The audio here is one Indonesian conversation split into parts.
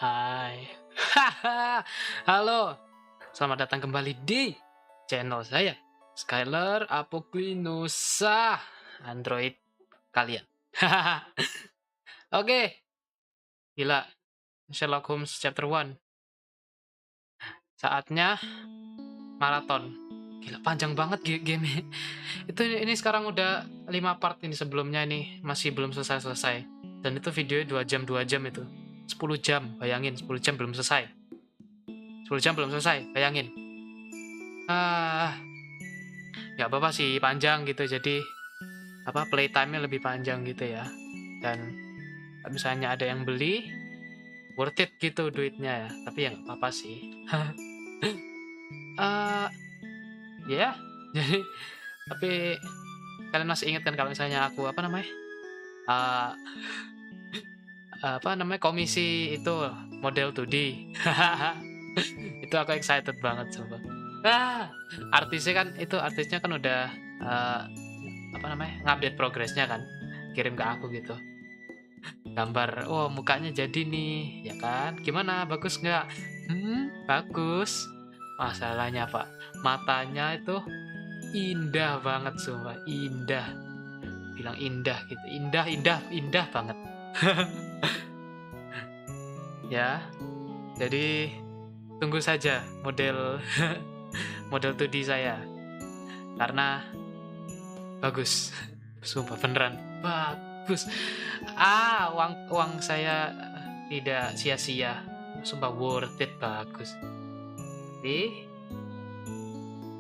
Hai. Halo. Selamat datang kembali di channel saya, Skylar Apoklinusa, Android kalian. Oke, gila. Sherlock Holmes Chapter One. Saatnya maraton. Gila, panjang banget game. Ini sekarang udah 5 part ini, sebelumnya ini masih belum selesai. Dan itu videonya 2 jam itu. 10 jam, bayangin 10 jam belum selesai. 10 jam belum selesai, bayangin. Gak apa-apa sih, panjang gitu, jadi playtime-nya lebih panjang gitu ya. Dan kalau misalnya ada yang beli, worth it gitu duitnya ya. Tapi ya gak apa-apa sih. Ya, jadi tapi kalian masih ingat kan kalau misalnya aku komisi itu model 2D. Itu aku excited banget coba. Artisnya kan udah ngupdate progresnya kan, kirim ke aku gitu. Gambar, mukanya jadi nih, ya kan? Gimana, bagus nggak? Bagus. Masalahnya Pak, matanya itu indah banget, sumpah indah. Bilang indah gitu, indah banget. Ya, jadi tunggu saja model 2D saya, karena bagus. Sumpah beneran bagus. Uang saya tidak sia-sia, sumpah worth it, bagus. Tapi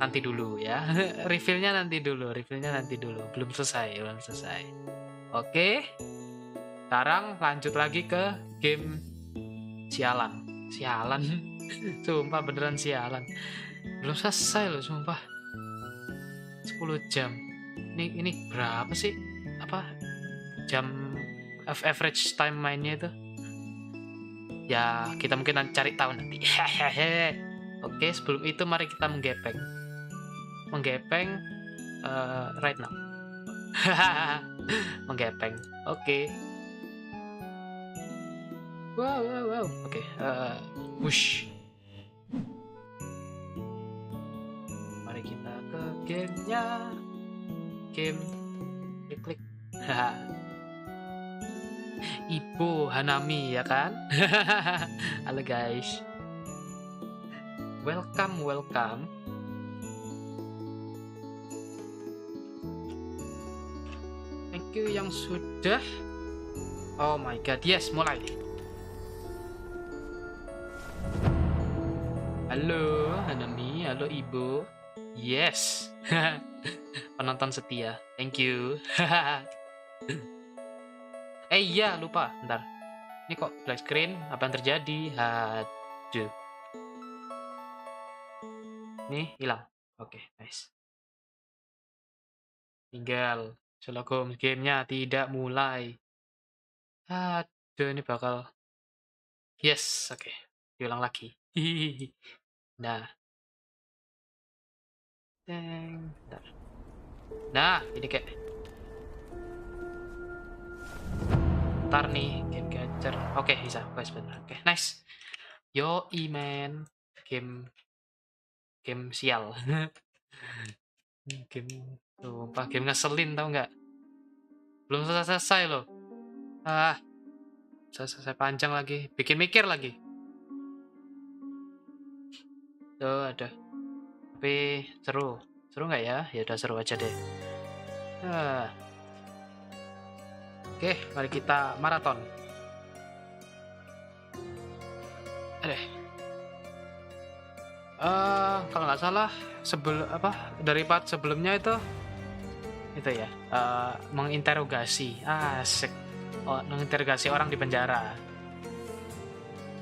nanti dulu ya. reviewnya nanti dulu, belum selesai. Oke, sekarang lanjut lagi ke game sialan. Sumpah beneran sialan, belum selesai loh, sumpah. 10 jam. Ini berapa sih jam average time mainnya itu? Ya, kita mungkin cari tahu nanti. Oke, sebelum itu mari kita menggepeng right now. Menggepeng. Oke. Wow. Oke, push. Mari kita ke gamenya. Klik. Ibu Hanami, ya kan? Halo guys. Welcome. Thank you yang sudah. Oh my god, yes, mulai. Halo Hanami, halo Ibu. Yes. Penonton setia, thank you. Iya, lupa, bentar. Ini kok black screen, apa yang terjadi? Aduh. Nih, hilang. Oke, nice. Tinggal Sherlock Holmes gamenya tidak mulai. Aduh, ini bakal. Yes, oke. Diulang lagi. Nah. Bentar. Nah, ini kayak. Ntar nih, game catcher. Oke, bisa. Sebentar. Oke, nice. Yo, man. Game sial. Game ngeselin, tau nggak? Belum selesai loh. Selesai panjang lagi, bikin mikir lagi. Tuh ada. Tapi seru nggak ya? Ya udah, seru aja deh. Oke, mari kita maraton. Kalau nggak salah dari part sebelumnya itu ya, menginterogasi. Asik. Menginterogasi orang di penjara.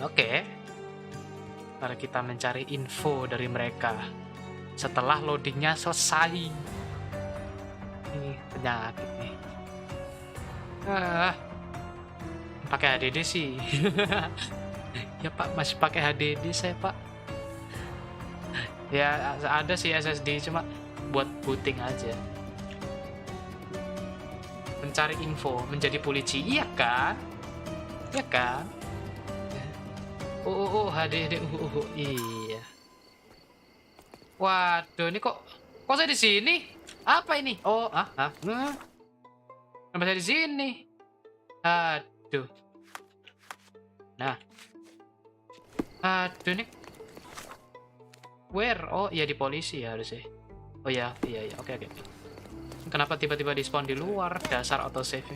Oke. Mari kita mencari info dari mereka setelah loadingnya selesai. Ini penyakit nih. Pakai HDD sih. Ya Pak, masih pakai HDD saya Pak. Ya ada sih SSD, cuma buat booting aja. Mencari info, menjadi polisi, iya kan? HD. Iya. Waduh, ini kok saya di sini? Apa ini? Kenapa saya di sini? Aduh. Nah. Aduh, ini where? Oh, iya di polisi ya harusnya. Oh iya. Oke. Kenapa tiba-tiba di spawn di luar? Dasar autosave.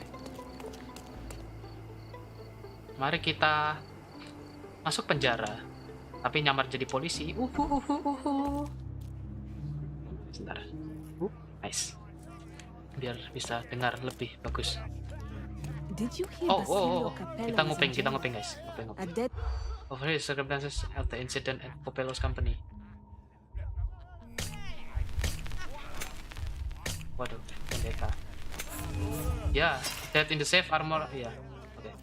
Mari kita masuk penjara. Tapi nyamar jadi polisi. Sebentar. Nice. Biar bisa dengar lebih bagus. Kita nguping guys. Nguping. Over here, circumstances of the incident at Coppello's company. Waduh, pendeta. Ya, that in the safe armor. Ya, oke.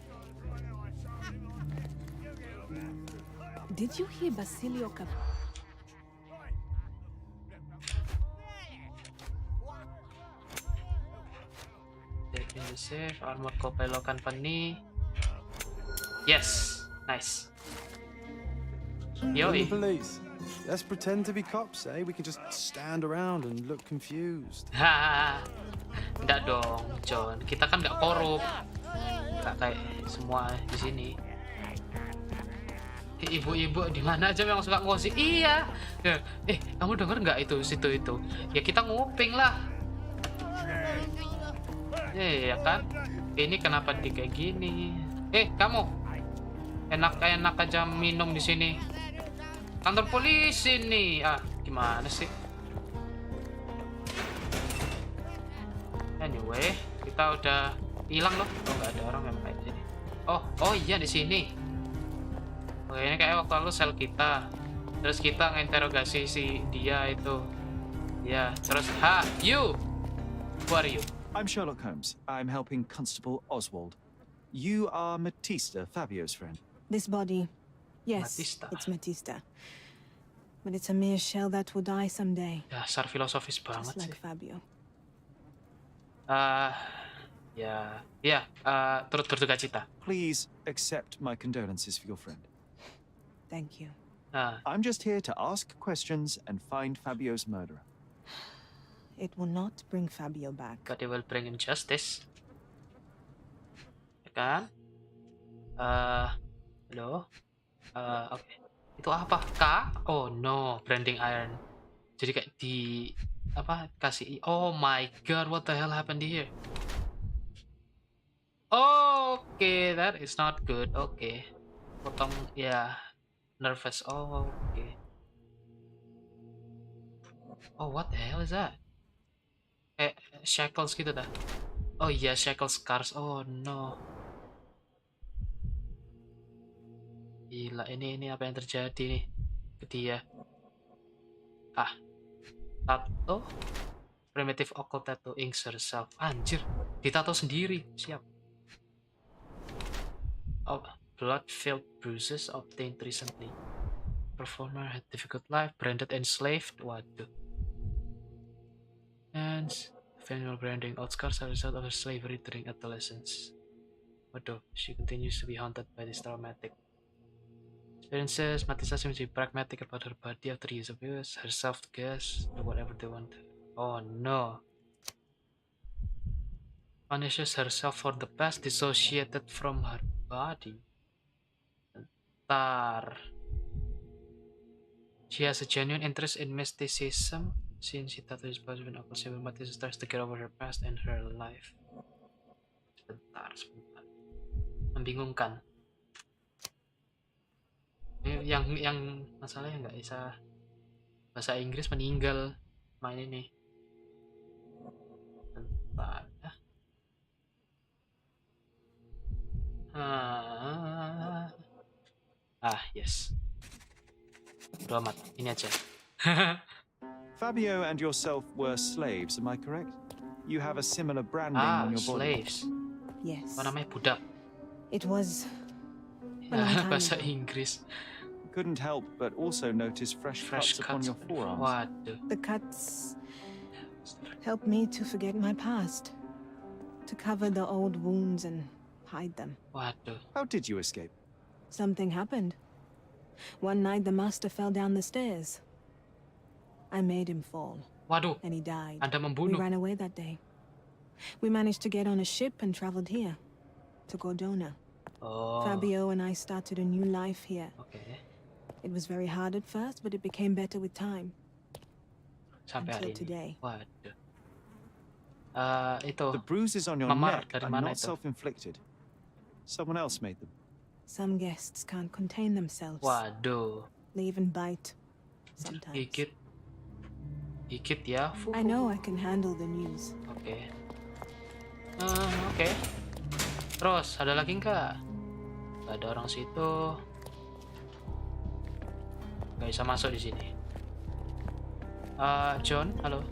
Did you hear Basilio Cap? That in the safe armor Coppello company. Yes, nice. Yoi. Police. Let's pretend to be cops, eh? We can just stand around and look confused. Enggak dong, John. Kita kan nggak korup. Nggak kayak semua di sini. Ibu-ibu di mana aja memang suka ngosip. Iya. Kamu denger nggak itu situ itu? Ya kita nguping lah. Ya kan? Ini kenapa di kayak gini? Kamu enak-enak aja minum di sini. Kantor polisi nih. Gimana sih? Anyway, kita udah hilang loh. Nggak ada orang memang kayak gini. Oh iya di sini. Oke, ini kayak waktu lalu sel kita. Terus kita nginterogasi si dia itu. Ya, terus you. Who are you? I'm Sherlock Holmes. I'm helping Constable Oswald. You are Matista, Fabio's friend. This body. Yes, Matista. it's Matista. But it's a mere shell that will die someday. Dasar filosofis banget Just like sih. Fabio. Turut berduka cita. Please accept my condolences for your friend. Thank you. I'm just here to ask questions and find Fabio's murderer. It will not bring Fabio back. But they will bring him justice. Ya kan? Halo? Oke. Itu apa? Oh no, branding iron. Jadi kayak kasih. Oh my god, what the hell happened here? Okay, that is not good. Okay. Potong ya. Nervous. Oh, okay. Oh, what the hell is that? Shackles gitu dah. Oh iya, shackles scars. Oh no. Gila, ini apa yang terjadi nih ke dia? Tato. Primitive occult tattoo inks herself. Anjir, ditato sendiri. Siap. Blood-filled bruises obtained recently. Performer had difficult life, branded enslaved. Waduh. And final branding outskirts are a result of her slavery during adolescence. Waduh, she continues to be haunted by this traumatic experiences. Matista seems to be pragmatic about her body after years of use herself to guess do whatever they want. Oh no. Punishes herself for the past dissociated from her body. She has a genuine interest in mysticism since she thought it was possible when Matista starts to get over her past and her life. Sebentar. Membingungkan. Yang masalahnya nggak bisa bahasa Inggris, meninggal main ini. Bentar. Yes. Udah amat, ini aja. Fabio and yourself were slaves, am I correct? You have a similar branding on your body. Slaves. Yes. Apa namanya? Budak. It was a long time Bahasa ago. Inggris. Couldn't help but also notice fresh cuts upon your forearms. Waduh. The cuts helped me to forget my past, to cover the old wounds and hide them. Waduh. How did you escape? Something happened. One night the master fell down the stairs. I made him fall, Waduh, and he died. Anda We membunuh. ran away that day. We managed to get on a ship and traveled here, to Dono. Oh, Fabio and I started a new life here. oke. It was very hard at first, but it became better with time. Sampai hari Until ini. today. Waduh. Itu. The bruises on your Memar neck dari are mana not itu? self-inflicted. Someone else made them. Some guests can't contain themselves. Waduh. They even bite. Sometimes. Gigit. Gigit ya. I know I can handle the news. Oke. Oke. Terus ada lagi nggak? Nggak ada orang situ. Nggak bisa masuk di sini. John, halo.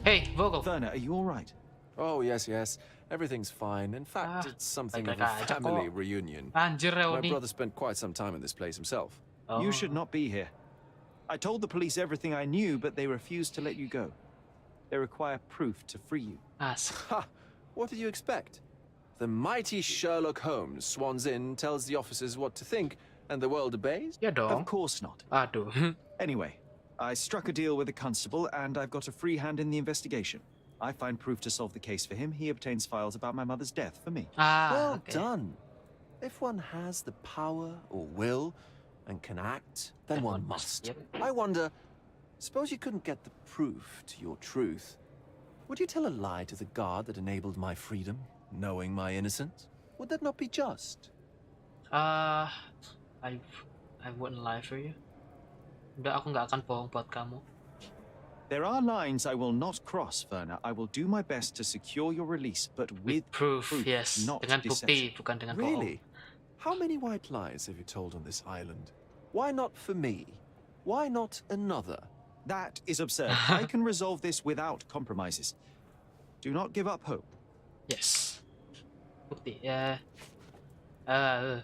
Hey, Vogel. Werner, are you all right? Oh, yes, yes. Everything's fine. In fact, it's something of a baik-baik aja family kok. reunion. Anjir My reuni. brother spent quite some time in this place himself. Oh. You should not be here. I told the police everything I knew, but they refused to let you go. They require proof to free you. Asik. Ha! What did you expect? The mighty Sherlock Holmes swans in, tells the officers what to think, and the world obeys? Ya dong. Of course not. Aduh. Anyway, I struck a deal with the constable, and I've got a free hand in the investigation. I find proof to solve the case for him. He obtains files about my mother's death for me. Well Oke. done. If one has the power or will and can act, then one must. Yep. I wonder, suppose you couldn't get the proof to your truth. Would you tell a lie to the guard that enabled my freedom, knowing my innocence? Would that not be just? I wouldn't lie for you. Udah, aku nggak akan bohong buat kamu. There are lines I will not cross, Werner. I will do my best to secure your release, but with Proof, yes. not Dengan bukti, deception. bukan dengan bohong. Really? How many white lies have you told on this island? Why not for me? Why not another? That is absurd. I can resolve this without compromises. Do not give up hope. Yes. Bukti, ya. No.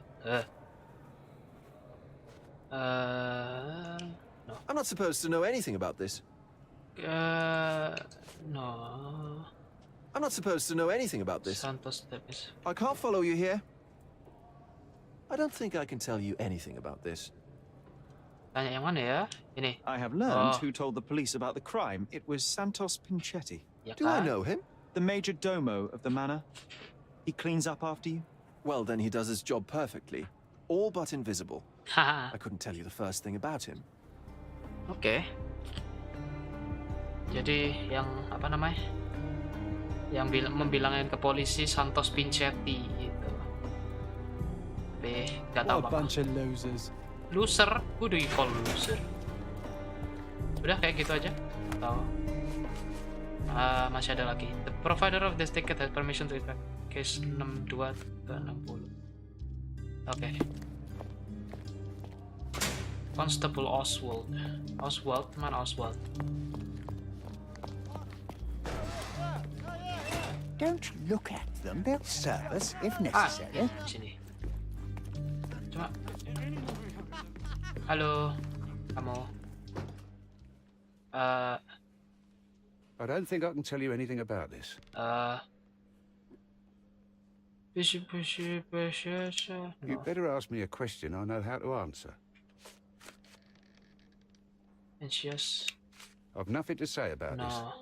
I'm not supposed to know anything about this. No. I'm not supposed to know anything about this. Santos Tepes. I can't follow you here. I don't think I can tell you anything about this. Tanya yang mana ya? Ini. I have learned Oh. who told the police about the crime. It was Santos Pinchetti, Ya Do I kan? know him? the major domo of the manor. He cleans up after you. Well, then he does his job perfectly. All but invisible. Haha. I couldn't tell you the first thing about him. Oke. Jadi yang apa namanya? Yang membilangin ke polisi Santos Pinchetti gitu. Tapi nggak tahu What a apa. bunch of losers. Loser? Who do you call loser? Udah kayak gitu aja? Atau masih ada lagi. The provider of this ticket has permission to effect case 62 ke 60. Oke. Constable Oswald. Oswald? Mana Oswald? Don't look at them. They'll serve us if Di necessary. sini. Cuma. Halo, kamu. I don't think I can tell you anything about this. No. You better ask me a question I know how to answer. Anxious. I've nothing to say about this. No.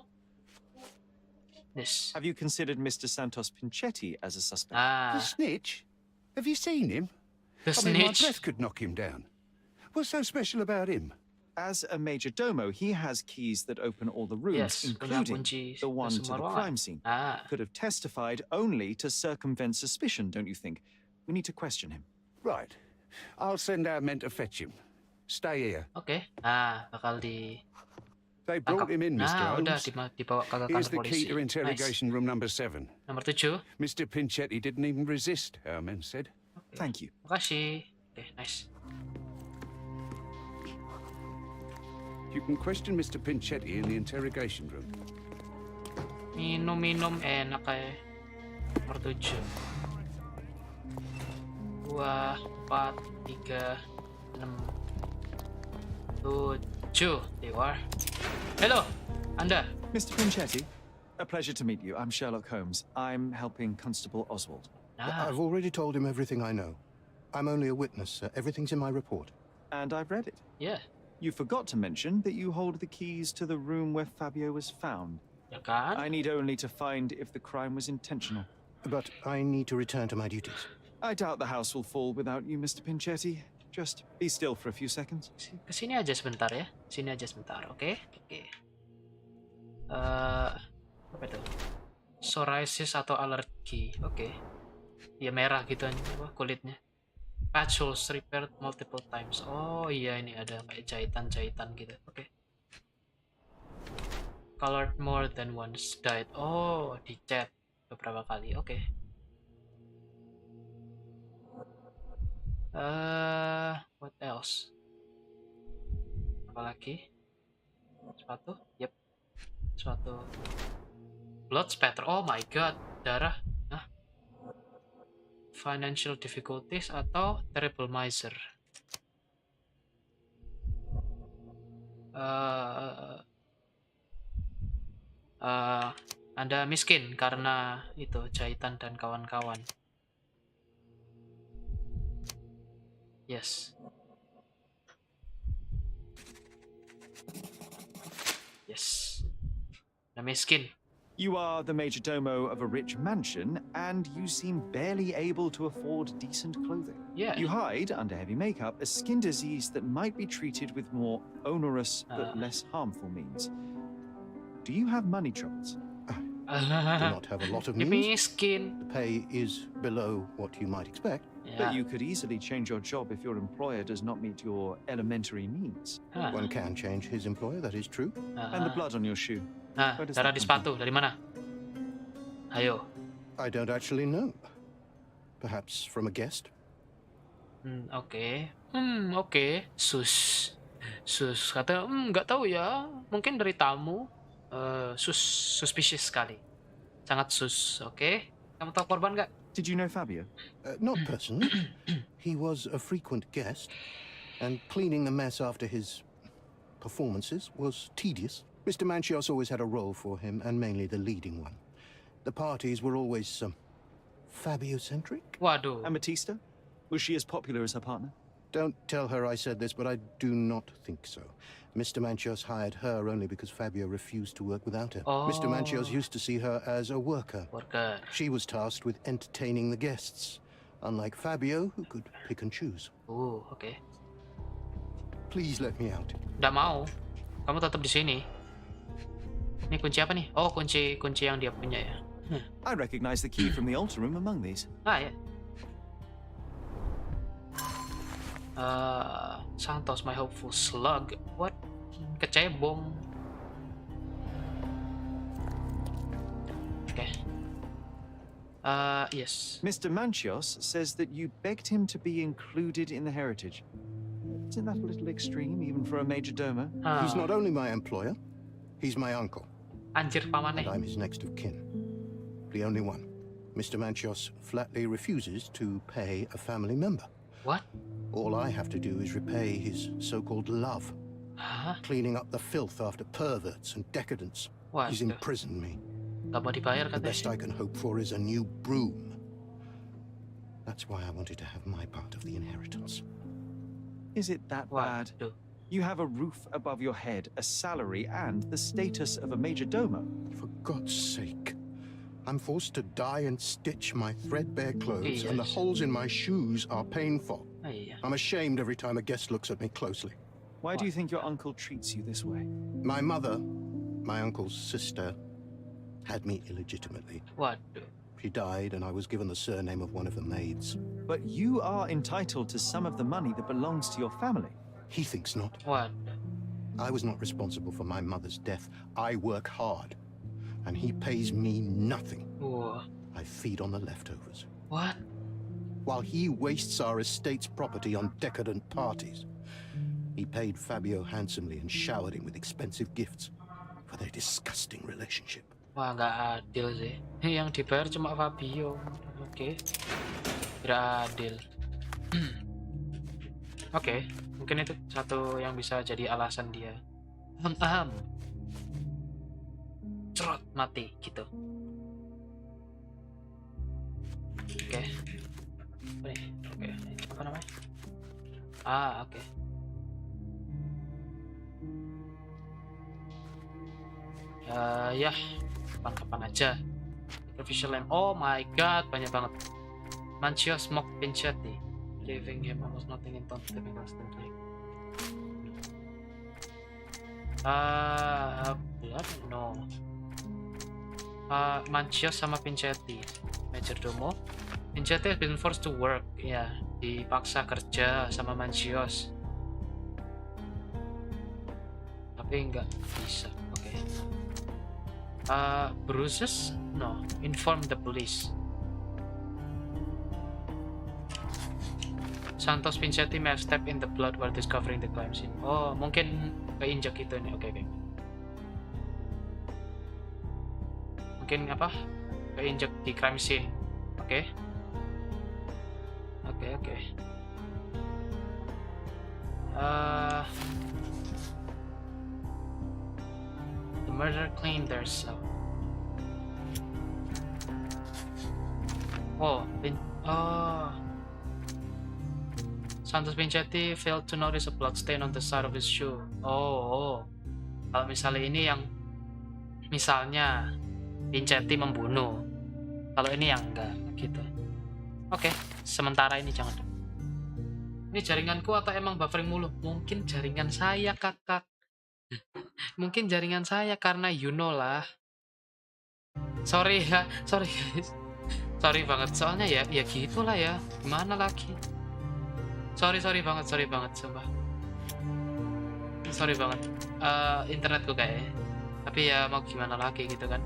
This. Have you considered Mr. Santos Pinchetti as a suspect? The snitch? Have you seen him? The I mean, my snitch. breath could knock him down. What's so special about him? As a major domo, he has keys that open all the rooms, Yes, punya including kunci the one ke to semua the ruangan. crime scene. Could have testified only to circumvent suspicion, don't you think? We need to question him. Right. I'll send our men to fetch him. Stay here. Oke. Bakal di. They brought him in, Mr. Udah Holmes. dibawa ke Here's kantor the key polisi. to interrogation room number 7. Nice. Nomor 7. Mr. Pinchetti didn't even resist, our men said. Thank you. Makasih. Oke, nice. You can question Mr. Pinchetti in the interrogation room. Minum-minum enak kayak. Nomor 7. 2, 4, 3, 6, 7. There you are. Hello, Anda. Mr. Pinchetti, a pleasure to meet you. I'm Sherlock Holmes. I'm helping Constable Oswald. Ah, I've already told him everything I know. I'm only a witness, sir. Everything's in my report. And I've read it. Ya, You forgot to mention that you hold the keys to the room where Fabio was found. ya kan? I need only to find if the crime was intentional. But I need to return to my duties. I doubt the house will fall without you, Mr. Pinchetti. Just be still for a few seconds. Kesini aja sebentar ya. Sini aja sebentar, oke? Oke. Apa itu? Psoriasis atau alergi, oke. Ya merah gitu apa kulitnya. Patch holes repaired multiple times. Oh iya, ini ada kayak jahitan-jahitan gitu, oke. Colored more than once, died. Oh, dicat beberapa kali, oke. What else? Apalagi? Sepatu? Yep. Sepatu. Blood spatter. Oh my god, darah. Hah? Financial difficulties atau terrible miser. Anda miskin karena itu jahitan dan kawan-kawan. Yes. Yes. Anda miskin. You are the major domo of a rich mansion, and you seem barely able to afford decent clothing. Yeah. You hide under heavy makeup a skin disease that might be treated with more onerous but less harmful means. Do you have money troubles? Do not have a lot of Dia means. miskin. The pay is below what you might expect. But Ya. you could easily change your job if your employer does not meet your elementary needs. One can change his employer, that is true. And the blood on your shoe. Nah, Where does darah that di come sepatu dari mana? Ayo. I don't actually know. Perhaps from a guest? Oke. Oke. Sus. Kata, nggak tahu ya. Mungkin dari tamu. Suspicious sekali. Sangat sus. Oke. Kamu tahu korban nggak? Did you know Fabio? Not personally. He was a frequent guest, and cleaning the mess after his performances was tedious. Mr. Manchios always had a role for him, and mainly the leading one. The parties were always Fabio-centric. Waduh. Ametista? Was she as popular as her partner? Don't tell her I said this, but I do not think so. Mr. Manchios hired her only because Fabio refused to work without her. Mr. Manchios used to see her as a worker. Worker. She was tasked with entertaining the guests, unlike Fabio, who could pick and choose. Oke. Please let me out. Nggak mau. Kamu tetap di sini. Ini kunci apa nih? Oh, kunci yang dia punya ya. I recognize the key from the altar room among these. Ya. Santos, my hopeful slug. What? Kecebong. Oke. Yes. Mr. Manchios says that you begged him to be included in the heritage. Isn't that a little extreme, even for a major domo? He's not only my employer, he's my uncle, Anjir and pamannya. I'm his next of kin. The only one. Mr. Manchios flatly refuses to pay a family member. What? All I have to do is repay his so-called love, Hah? cleaning up the filth after perverts and decadents. He's Waduh. imprisoned me. Gak mau dibayar The best I katanya. can hope for is a new broom. That's why I wanted to have my part of the inheritance. Is it that bad? Waduh. You have a roof above your head, a salary, and the status of a major domo. For God's sake. I'm forced to dye and stitch my threadbare clothes, and the Yes. holes in my shoes are painful. Iya. I'm ashamed every time a guest looks at me closely. Why do you think your uncle treats you this way? My mother, my uncle's sister, had me illegitimately. Waduh. She died, and I was given the surname of one of the maids. But you are entitled to some of the money that belongs to your family. He thinks not. Waduh. I was not responsible for my mother's death. I work hard, and he pays me nothing. Wah. I feed on the leftovers, What? while he wastes our estate's property on decadent parties. He paid Fabio handsomely and showered him with expensive gifts for their disgusting relationship. Wah, nggak adil sih. Yang dibayar cuma Fabio. Oke. Tidak adil. Oke. Mungkin itu satu yang bisa jadi alasan dia. Cerot, mati, gitu. Oke. Apa nih? Oke. Apa namanya? Oke. Ya, kapan-kapan aja. Official name. Oh my god, banyak banget. Mancio Smoke Pinchetti. Leaving him almost nothing in town to be constantly. Blood? No. Mancio sama Pinchetti. Majordomo. Pinchetti has been forced to work. Ya, dipaksa kerja sama Mancios. Tapi nggak bisa. Oke. Bruises? No. Inform the police. Santos Pinchetti may have stepped in the blood while discovering the crime scene. Oh, mungkin keinjak itu nih. Oke. Mungkin apa? Keinjak di crime scene. Oke. The murderer claimed their self. Santos Pinchetti failed to notice a blood stain on the side of his shoe. Kalau misalnya ini yang misalnya Pinchetti membunuh. Kalau ini yang enggak gitu. Oke, sementara ini jangan. Ini jaringanku atau emang buffering mulu? Mungkin jaringan saya, kakak. Mungkin jaringan saya karena you know lah. Sorry ya, sorry guys. Sorry banget, soalnya ya gitulah ya. Gimana lagi? Sorry banget, sumpah. Sorry banget. Internetku kayaknya. Tapi ya mau gimana lagi gitu kan.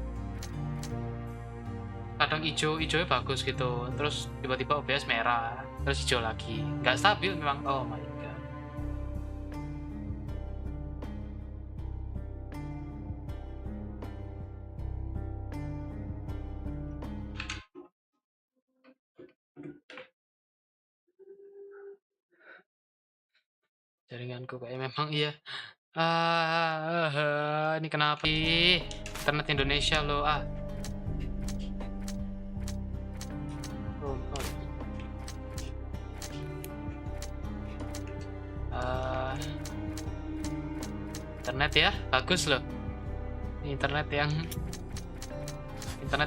Kadang hijaunya bagus gitu, terus tiba-tiba OBS merah, terus hijau lagi. Nggak stabil memang. Oh my god. Jaringanku kayak memang iya. Ini kenapa sih? Internet Indonesia loh. Internet ya, bagus loh. Internet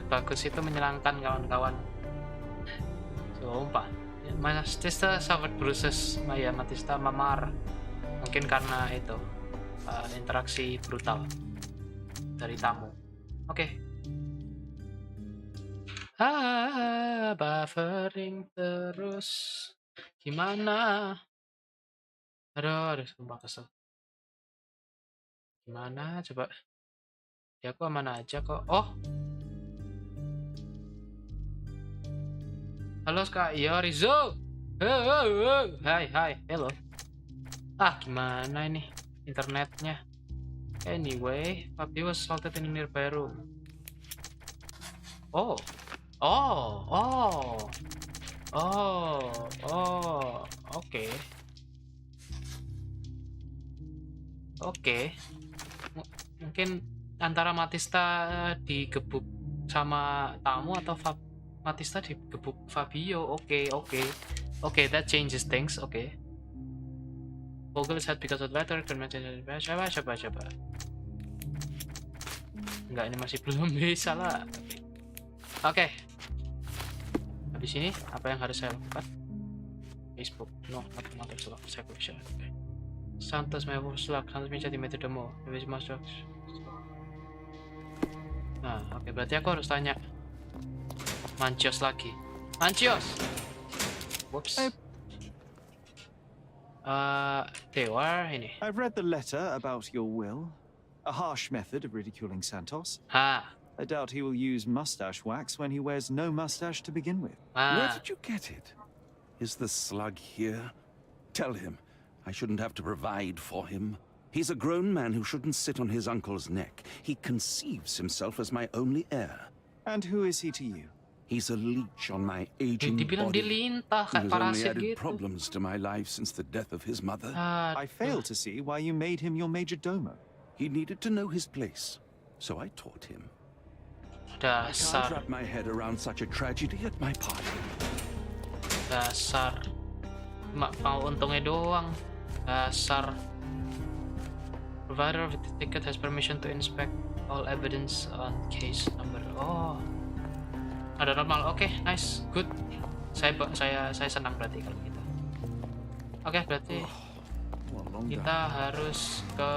bagus itu menyenangkan kawan-kawan. Sumpah. Matista suffered bruises. Matista memar. Mungkin karena itu interaksi brutal dari tamu. Oke. Buffering terus. Gimana? Aduh, sumpah kesel. Gimana? Coba. Ya aku aman aja kok. Oh. Halo Kak, iya Rizzo. Hai, hello. Gimana ini internetnya? Anyway, Papi was assaulted in a nearby room. Oke. Mungkin antara Matista digebuk sama tamu atau Matista digebuk Fabio. Oke, that changes things. Oke. Vogel is had because of letter. Coba. Enggak, ini masih belum bisa lah. Oke. Habis ini apa yang harus saya lakukan? Facebook. No, not Sherlock. Okay. Santos Sherlock. Santos minta di Dono. Habis masuk. Nah, oke, berarti aku harus tanya Mancios lagi. Mancios. Whoops. Ini. I've read the letter about your will. A harsh method of ridiculing Santos. I doubt he will use mustache wax when he wears no mustache to begin with. Where did you get it? Is the slug here? Tell him I shouldn't have to provide for him. He's a grown man who shouldn't sit on his uncle's neck. He conceives himself as my only heir. And who is he to you? He's a leech on my aging Dibilang body. dilintah He kayak has only parasit added gitu. problems to my life since the death of his mother. I fail to see why you made him your major domo. He needed to know his place, so I taught him. I can't Dasar. wrap my head around such a tragedy at my party. Dasar. Cuma mau untungnya doang. Dasar. Provider of the ticket has permission to inspect. All evidence on case number. Oh, ada normal. Oke, nice, good. Saya senang berarti kalau gitu. Oke, berarti What a long day. kita harus ke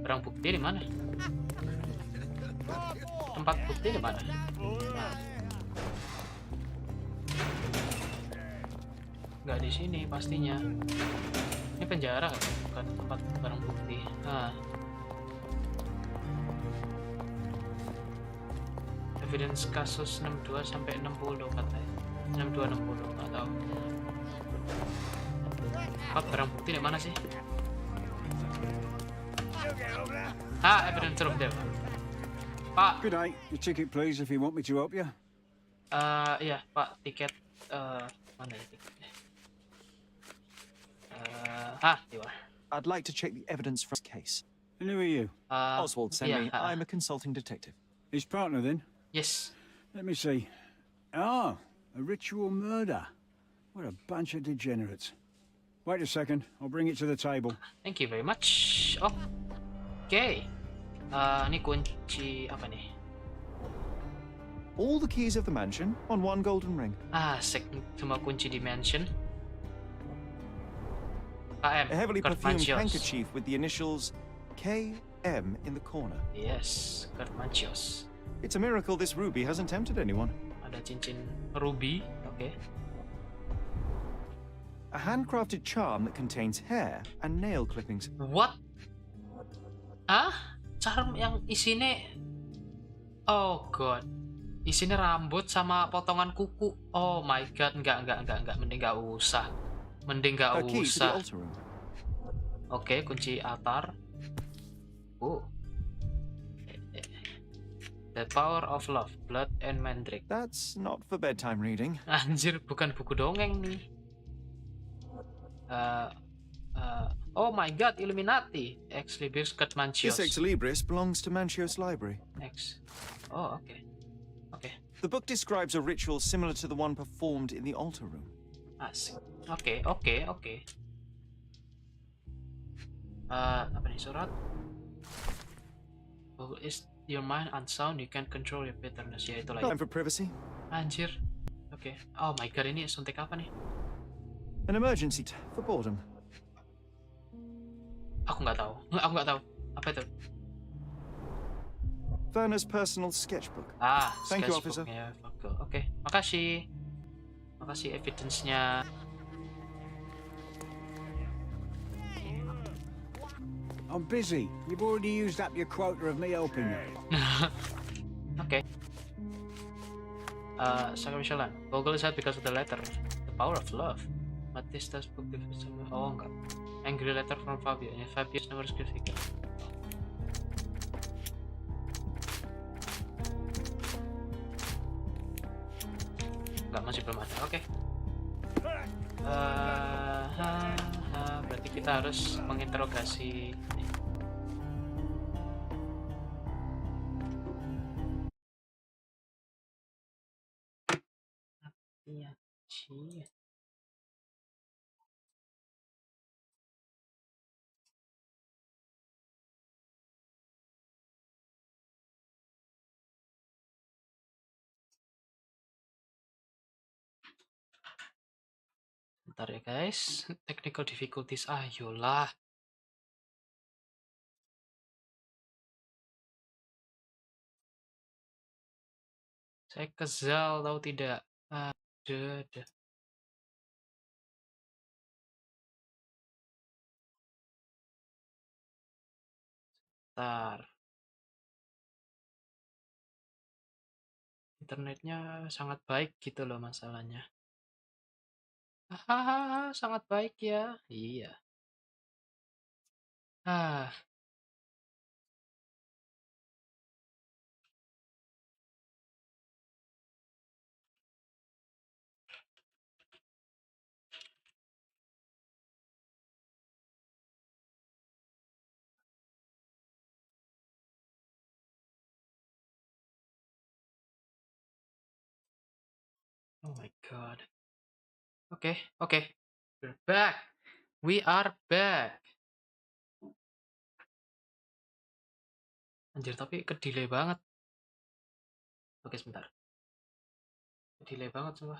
barang bukti di mana? Tempat bukti di mana? Nah, nggak di sini pastinya. Ini penjara kan? Bukan tempat barang bukti. Nah, evidence kasus 62 sampai 60 katanya. 62 60 nggak tahu. Tempat barang bukti di mana sih? Evidence room there. Pak, Good day. Your ticket, please, if you want me to help you. iya Pak, tiket mana ya tiketnya? You are. I'd like to check the evidence from this case. And who are you? Oswald sent yeah, me. I'm a consulting detective. His partner, then? Yes. Let me see. Ah, a ritual murder. What a bunch of degenerates. Wait a second. I'll bring it to the table. Thank you very much. Oke. Ini kunci apa nih? All the keys of the mansion on one golden ring. Semua kunci dimension. A heavily perfumed Kermantios. handkerchief with the initials KM in the corner. Yes, Kermantios. It's a miracle this ruby hasn't tempted anyone. Ada cincin ruby. Oke. A handcrafted charm that contains hair and nail clippings. What? Charm yang isinya, oh god, isinya rambut sama potongan kuku. Oh my god, enggak, mending nggak usah, A key to the altar room. Oke, kunci altar. The Power of Love, Blood and Mandrake. That's not for bedtime reading. Anjir, bukan buku dongeng nih. Oh my god, Illuminati. Ex Libris Kermantios. This Ex Libris belongs to Manchios Library. Oh, okay. Okay. The book describes a ritual similar to the one performed in the altar room. Asik. Oke. Apa nih surat? Oh, is your mind unsound? You can't control your bitterness. Ya itu lagi. Time for privacy. Anjir. Oke. Oh my god, ini suntik apa nih? An emergency for boredom. Aku nggak tahu. Apa itu? Werner's personal sketchbook. Thank you, officer. Ya, oke. Makasih evidence-nya. I'm busy. You've already used up your quota of me helping you. Oke. Sacrificial. Google is sad because of the letter. The power of love. Batista's book. Oh enggak. Angry letter from Fabio. Ya, Fabio's never skripsikan. Enggak, masih belum ada. Oke. Berarti kita harus menginterogasi. Iya, sih. Bentar ya guys, technical difficulties, ayolah. Saya kesal tahu tidak. Aduh. Bentar. Internetnya sangat baik gitu loh masalahnya. Sangat baik ya. Iya. Oh my god. Oke. We're back. We are back. Anjir, tapi ke-delay banget. Oke, sebentar. Ke-delay banget sumpah.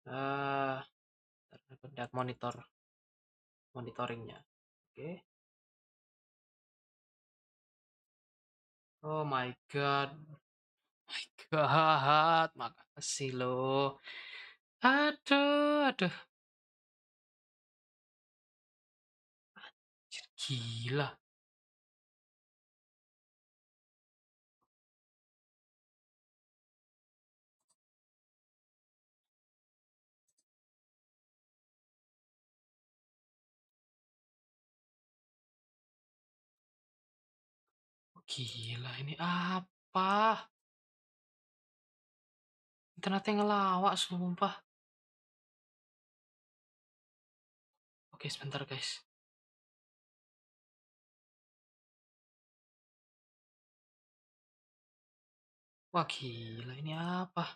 Eh, lihat monitoringnya. Oke. Oh my god. My god, makasih loh. Aduh. Anjir, gila. Gila, ini apa? Internetnya ngelawak, sumpah. Oke, sebentar guys. Wah, gila, ini apa?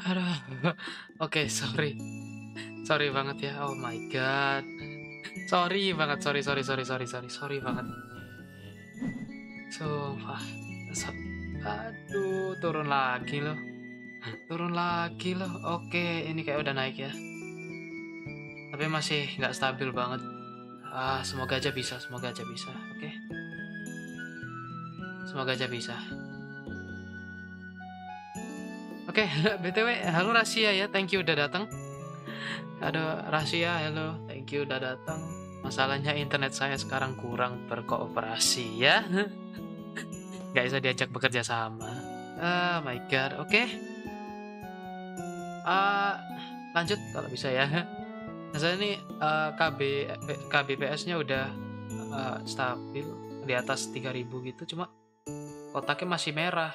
Aduh. Oke, sorry. Sorry banget ya. Oh my god. Sorry banget. Sorry banget. Sumpah. Aduh, turun lagi loh. Oke, ini kayak udah naik ya. Tapi masih nggak stabil banget. Semoga aja bisa. Oke. Semoga aja bisa. Oke, BTW, halo Rahasia ya, thank you udah datang. Aduh, Rahasia, halo, thank you udah datang. Masalahnya internet saya sekarang kurang berkooperasi ya. Nggak bisa diajak bekerja sama. Oh my god, oke. Lanjut kalau bisa ya. Misalnya nih KBPS-nya udah stabil di atas 3000 gitu, cuma kotaknya masih merah.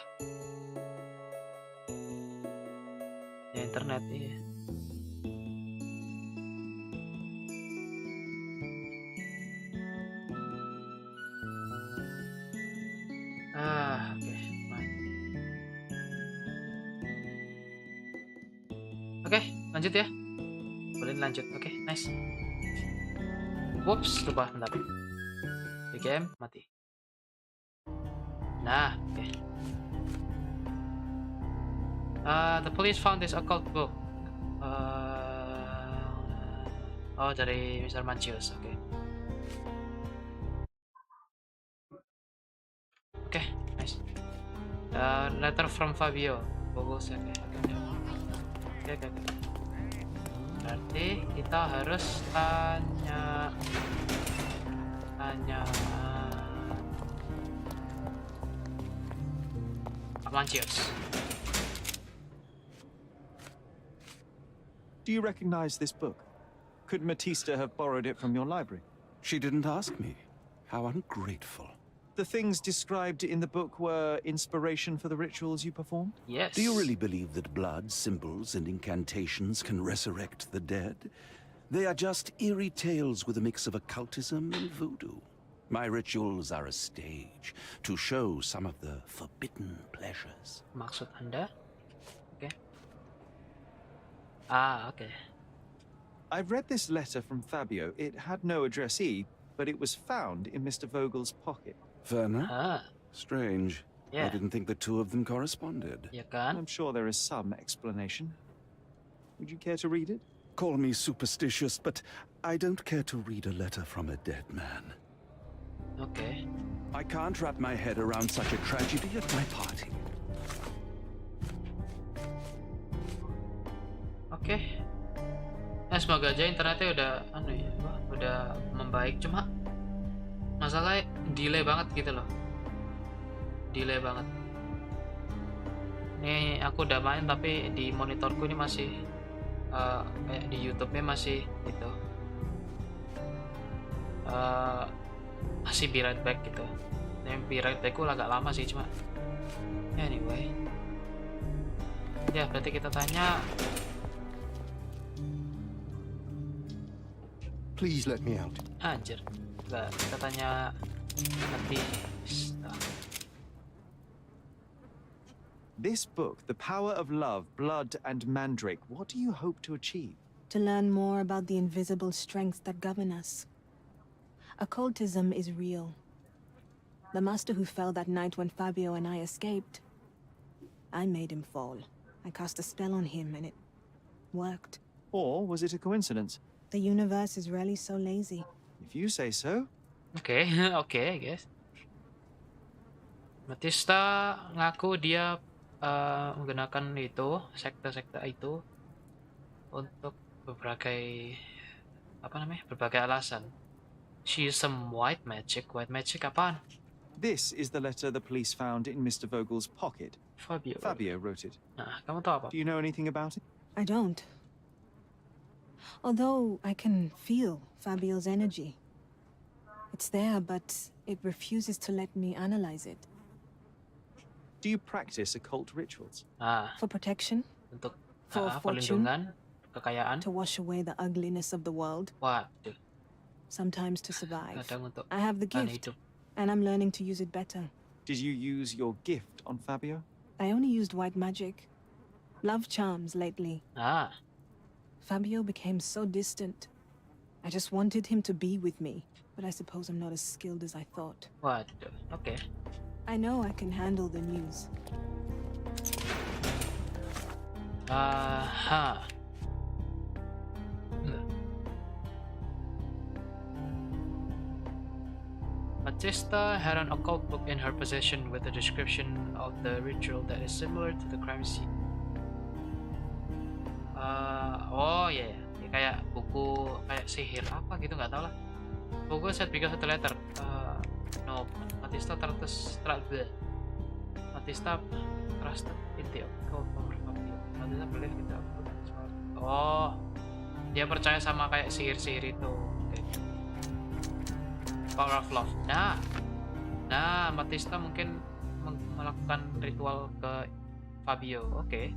Ya internet iya. Oke. Oke, lanjut ya. Boleh lanjut. Oke, nice. Whoops, lupa bentar. BGM mati. Nah, oke. The police found this occult book. Oh, dari Mr. Manchius, oke. Oke, nice. Letter from Fabio. Bagus, oke. Berarti kita harus tanya Manchius. Do you recognize this book? Could Matista have borrowed it from your library? She didn't ask me. How ungrateful. The things described in the book were inspiration for the rituals you performed? Yes. Do you really believe that blood, symbols, and incantations can resurrect the dead? They are just eerie tales with a mix of occultism and voodoo. My rituals are a stage to show some of the forbidden pleasures. Maksud Anda? Oke. Oke. I've read this letter from Fabio. It had no addressee, but it was found in Mr. Vogel's pocket. Werner? Strange. Yeah. I didn't think the two of them corresponded. Ya kan? I'm sure there is some explanation. Would you care to read it? Call me superstitious, but I don't care to read a letter from a dead man. Oke. I can't wrap my head around such a tragedy at my party. Oke. Semoga aja internetnya udah membaik, cuma masalahnya delay banget gitu loh. Delay banget. Ini aku udah main tapi di monitorku ini masih kayak di YouTube-nya masih gitu. Masih be right back gitu. Yang be right back-ku agak lama sih, cuma anyway. Ya, berarti kita tanya. Please let me out. Anjir. Kita tanya nanti. This book, The Power of Love, Blood, and Mandrake, what do you hope to achieve? To learn more about the invisible strengths that govern us. Occultism is real. The master who fell that night when Fabio and I escaped, I made him fall. I cast a spell on him and it worked. Or was it a coincidence? The universe is really so lazy. If you say so. Oke, guys. Matista ngaku dia menggunakan itu sekte-sekte itu untuk berbagai alasan. She used some white magic. White magic apaan? This is the letter the police found in Mr. Vogel's pocket. Fabio wrote it. Nah, kamu tahu apa? Do you know anything about it? I don't. Although I can feel Fabio's energy. It's there, but it refuses to let me analyze it. Do you practice occult rituals? For protection? Untuk For fortune? perlindungan, kekayaan. To wash away the ugliness of the world? Waduh, Sometimes to survive. kadang untuk I have the bertahan gift, hidup. and I'm learning to use it better. Did you use your gift on Fabio? I only used white magic. Love charms lately. Ah, Fabio became so distant. I just wanted him to be with me, but I suppose I'm not as skilled as I thought. waduh. Oke. I know I can handle the news. Aha. Batista had an occult book in her possession with a description of the ritual that is similar to the crime scene. Oh ya, ya kayak buku kayak sihir apa gitu nggak tahu lah. Buku said because of the letter. No, Batista Batista trusted in the occult power of Fabio. Batista believe in the occult power. Oh, dia percaya sama kayak sihir-sihir itu. Oke. Power of love. Nah, Batista mungkin melakukan ritual ke Fabio. Oke.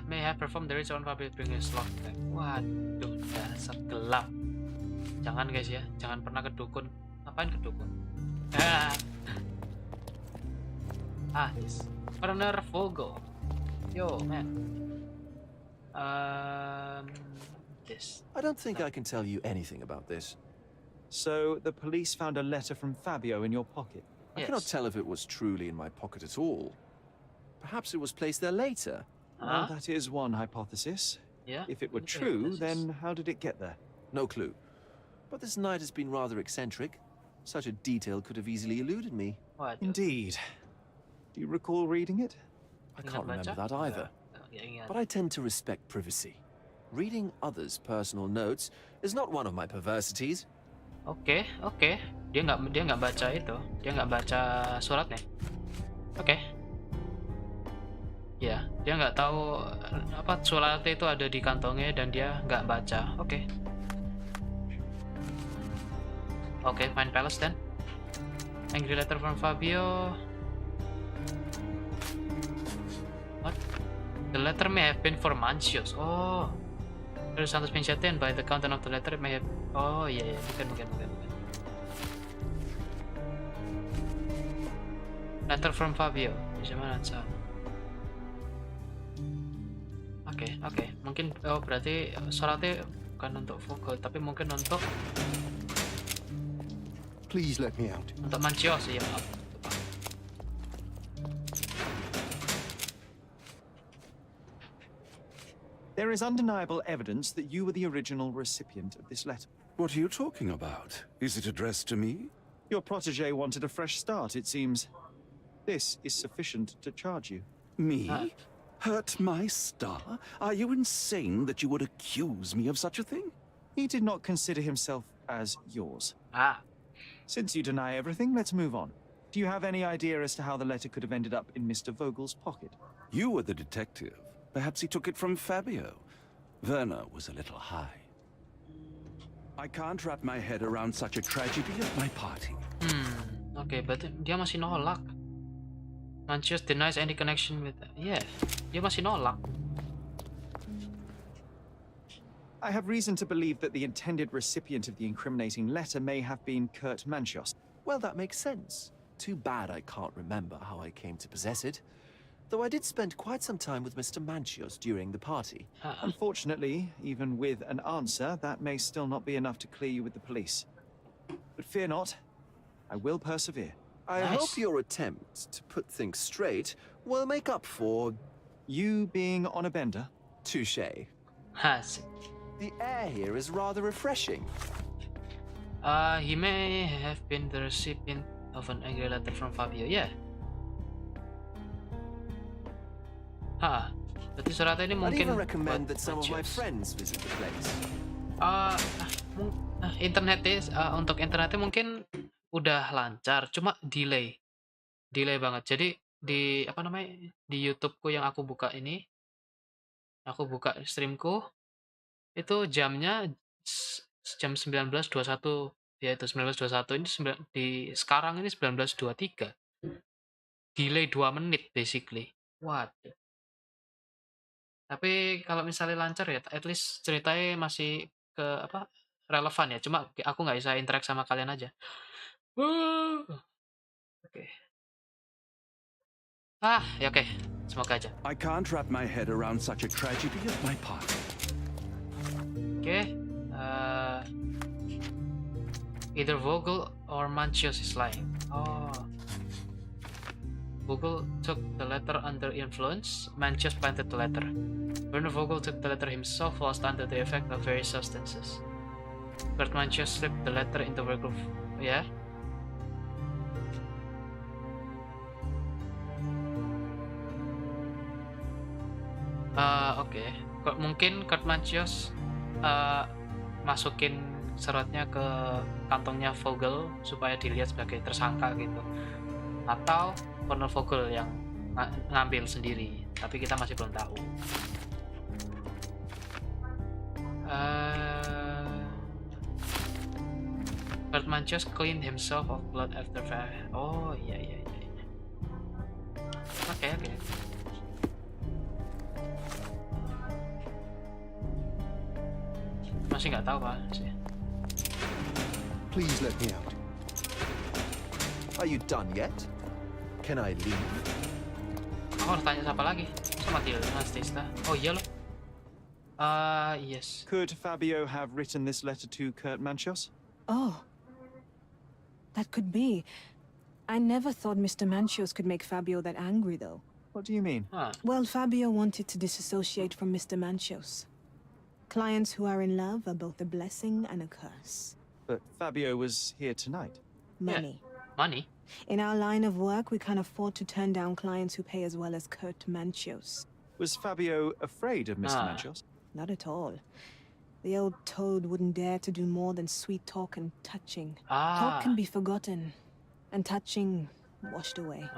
May have performed the ritual on Fabio during his love life. Waduh, dasar gelap. Jangan guys ya, jangan pernah ke dukun. Ngapain ke dukun? Yes. Partner Fogo. Yo, man. This. I don't think I can tell you anything about this. So, the police found a letter from Fabio in your pocket. I cannot tell if it was truly in my pocket at all. Perhaps it was placed there later. Well, that is one hypothesis. Yeah. If it were Okay, true, this is- then how did it get there? No clue. But this night has been rather eccentric. Such a detail could have easily eluded me. Waduh. Indeed. Do you recall reading it? I Ingat can't remember baca? that either. Ya, ingat. But I tend to respect privacy. Reading others' personal notes is not one of my perversities. Oke. Dia nggak baca itu. Dia nggak baca suratnya. Oke. Ya, dia nggak tahu apa suratnya itu ada di kantongnya dan dia nggak baca. Oke. Oke, Fine Palace then. Angry letter from Fabio. What? The letter may have been for Mancios. Oh. There is something mentioned by the content of the letter it may have. Oh iya, mungkin. Letter from Fabio. Bisa mana Sa? Oke. Mungkin berarti suratnya bukan untuk Fogo, tapi mungkin untuk Please let me out. Mancios ya. Maaf. There is undeniable evidence that you were the original recipient of this letter. What are you talking about? Is it addressed to me? Your protege wanted a fresh start, it seems. This is sufficient to charge you. Me? Ah. Hurt my star? Are you insane that you would accuse me of such a thing? He did not consider himself as yours. Since you deny everything, let's move on. Do you have any idea as to how the letter could have ended up in Mr. Vogel's pocket? You were the detective. Perhaps he took it from Fabio. Werner was a little high. I can't wrap my head around such a tragedy at my party. Oke, berarti dia masih nolak. Mancios denies any connection with. Yeah, dia masih nolak. I have reason to believe that the intended recipient of the incriminating letter may have been Kurt Manchios. Well, that makes sense. Too bad I can't remember how I came to possess it. Though I did spend quite some time with Mr. Manchios during the party. Unfortunately, even with an answer, that may still not be enough to clear you with the police. But fear not, I will persevere. I Nice. hope your attempt to put things straight will make up for You being on a bender? touche. Has. The air here is rather refreshing. He may have been the recipient of an angry letter from Fabio. Yeah. Berarti suratnya ini I'd mungkin even recommend buat that some of my Mancios. friends visit the place. Untuk internetnya mungkin udah lancar, cuma delay banget. Jadi di apa namanya di YouTubeku yang aku buka ini, aku buka streamku itu jamnya jam 19.21, yaitu 19.21 ini sekarang ini 19.23, delay 2 menit basically. Waduh. Tapi kalau misalnya lancar ya, at least ceritanya masih ke apa relevan ya. Cuma aku nggak bisa interact sama kalian aja. Oke. Ya oke. Semoga aja. I can't wrap my head around such a tragedy of my part. Oke. Either Vogel or Manchios is lying. Oh. Vogel took the letter under influence. Manchios planted the letter. Werner Vogel took the letter himself whilst under the effect of various substances. Kurt Manchios slipped the letter into Vogel. Ya. Oke. Mungkin Kurt Manchios masukin suratnya ke kantongnya Vogel supaya dilihat sebagai tersangka gitu, atau Werner Vogel yang ngambil sendiri, tapi kita masih belum tahu. Kurt Manchios cleaned himself of blood after fire. Oh iya. Oke. Masih nggak tahu Pak sih. Please let me out. Are you done yet? Can I leave? Aku harus tanya siapa lagi? Sama Tista. Oh iya loh. Yes. Could Fabio have written this letter to Kurt Manchios? Oh. That could be. I never thought Mr. Manchios could make Fabio that angry, though. What do you mean? Well, Fabio wanted to disassociate from Mr. Manchios. Clients who are in love are both a blessing and a curse. But Fabio was here tonight. Money. Yeah. Money? In our line of work, we can't afford to turn down clients who pay as well as Kurt Manchios. Was Fabio afraid of Mr. Manchios? Not at all. The old toad wouldn't dare to do more than sweet talk and touching. Talk can be forgotten, and touching washed away.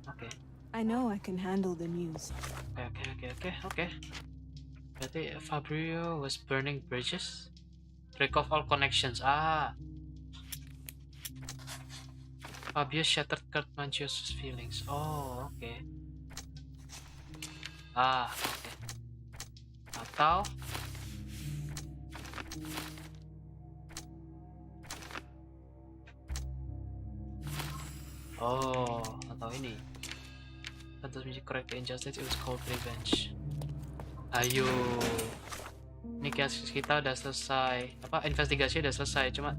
Okay. I know I can handle the news. Okay. Berarti Fabio was burning bridges. Break off all connections. Fabio shattered Kurt Manchios' feelings. Oh, okay. Okay. Atau atau ini. Atau correct the injustice, it was called revenge. Ayo. Ini kita udah selesai. Investigasi udah selesai, cuma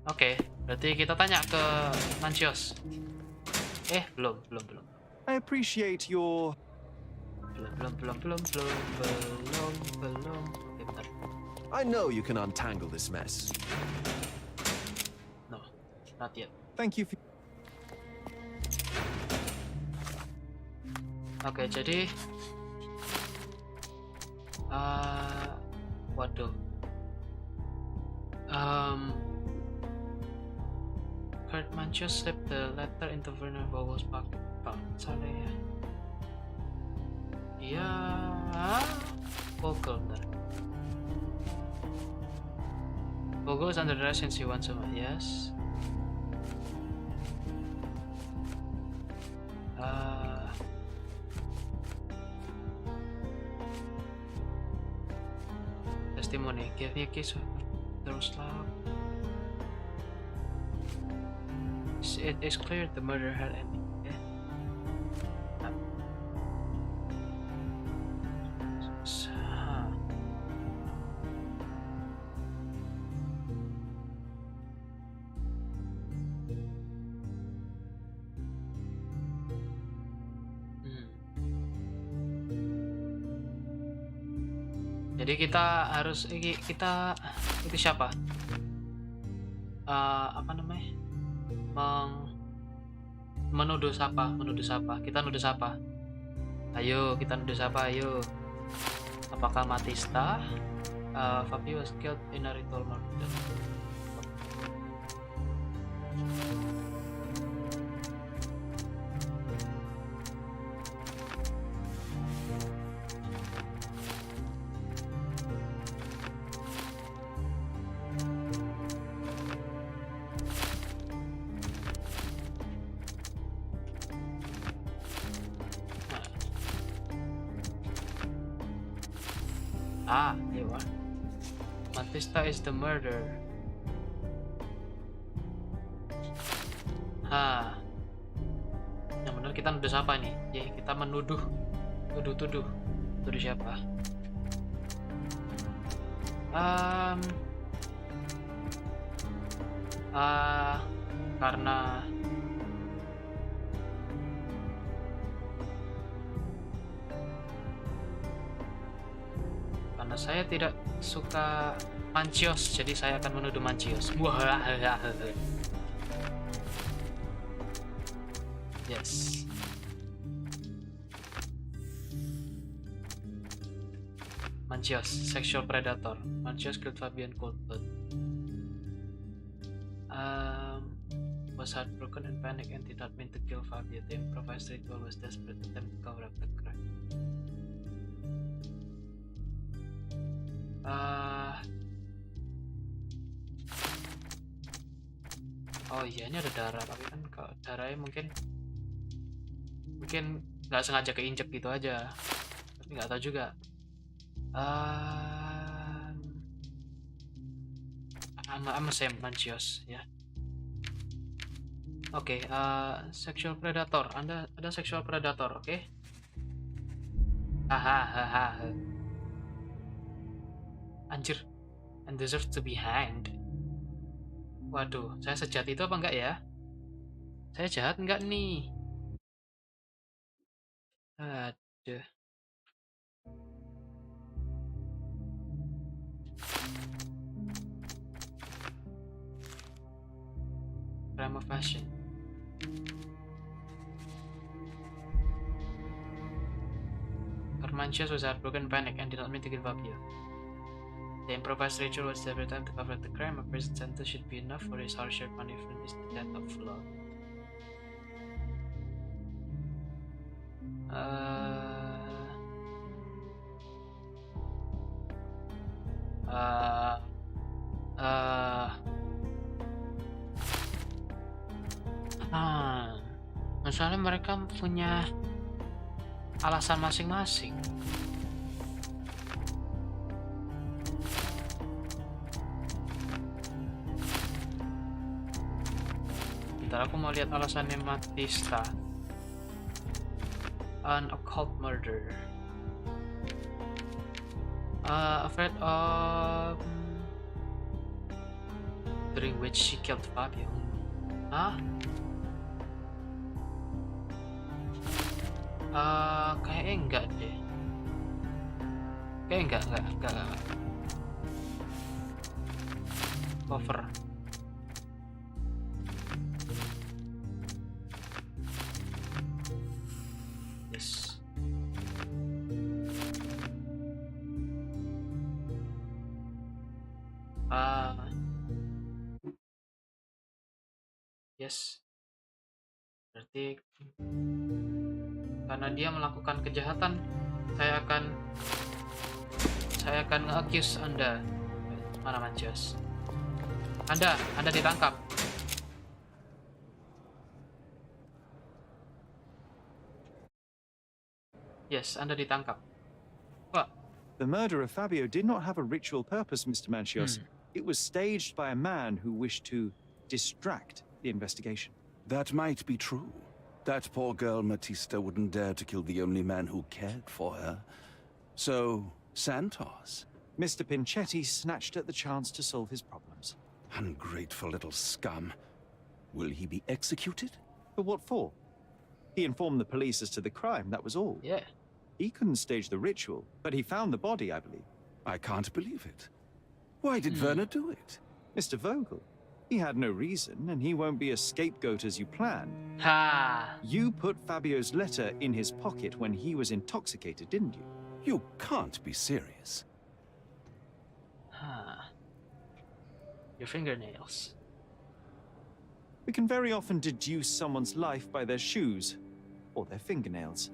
Oke, berarti kita tanya ke Manchios. Belum. I appreciate your... Belum. Oke, bentar. I know you can untangle this mess. No, not yet. Thank you for... Oke, jadi waduh. Kurt Manchios slipped the letter into Werner Vogel's pocket. Salah ya. Iya, Vogel, bentar. Vogel is under arrest since he wants some. Yes. Testimony. Give me a case of Miroslav. It is clear the murder had ended. Jadi kita harus itu siapa? Apa namanya? Menuduh siapa? Kita nuduh siapa? Ayo, kita nuduh siapa? Ayo. Apakah Matista? Fabio was killed in a ritual murder. Here you are. Matista is the murderer. Yang benar kita nuduh siapa nih? Ya, kita menuduh. Tuduh siapa? Karena saya tidak suka Mancios, jadi saya akan menuduh Mancios. Yes. Mancios, sexual predator. Mancios killed Fabian cold-blooded. Was heartbroken and panicked and did not mean to kill Fabio. The improvised ritual was desperate attempt to cover up the crime. Oh iya, ini ada darah, tapi kan kalau darahnya mungkin nggak sengaja keinjek gitu aja, tapi nggak tahu juga. I'm same Mancios ya. Oke, sexual predator. Anda ada sexual predator, oke? Hahaha. Anjir, and deserve to be hanged. Waduh, saya sejahat itu apa enggak ya? Saya jahat enggak nih? Aduh. Crime of passion. Mancios was heartbroken, panic, and did not mean to give up here. The improvised ritual was every time to cover the crime. A prison sentence should be enough for his harsher punishment is the death of love. Masalahnya mereka punya alasan masing-masing. Bentar, aku mau lihat alasannya Matista. An occult murder. Afraid of during which she killed Fabio. Hah? Kayaknya enggak deh. Kayaknya enggak. Cover. Yes. Yes. Berarti karena dia melakukan kejahatan, saya akan nge-accuse Anda. Mana Mancios? Anda ditangkap. Yes, Anda ditangkap. What? The murder of Fabio did not have a ritual purpose, Mr. Mancios. It was staged by a man who wished to distract the investigation. That might be true. That poor girl Matista wouldn't dare to kill the only man who cared for her. So, Santos. Mr. Pinchetti snatched at the chance to solve his problems. Ungrateful little scum. Will he be executed? But what for? He informed the police as to the crime, that was all. Yeah. He couldn't stage the ritual, but he found the body, I believe. I can't believe it. Why did Werner do it? Mr. Vogel. He had no reason, and he won't be a scapegoat as you planned. Ha! You put Fabio's letter in his pocket when he was intoxicated, didn't you? You can't be serious. Ha. Your fingernails. We can very often deduce someone's life by their shoes, or their fingernails.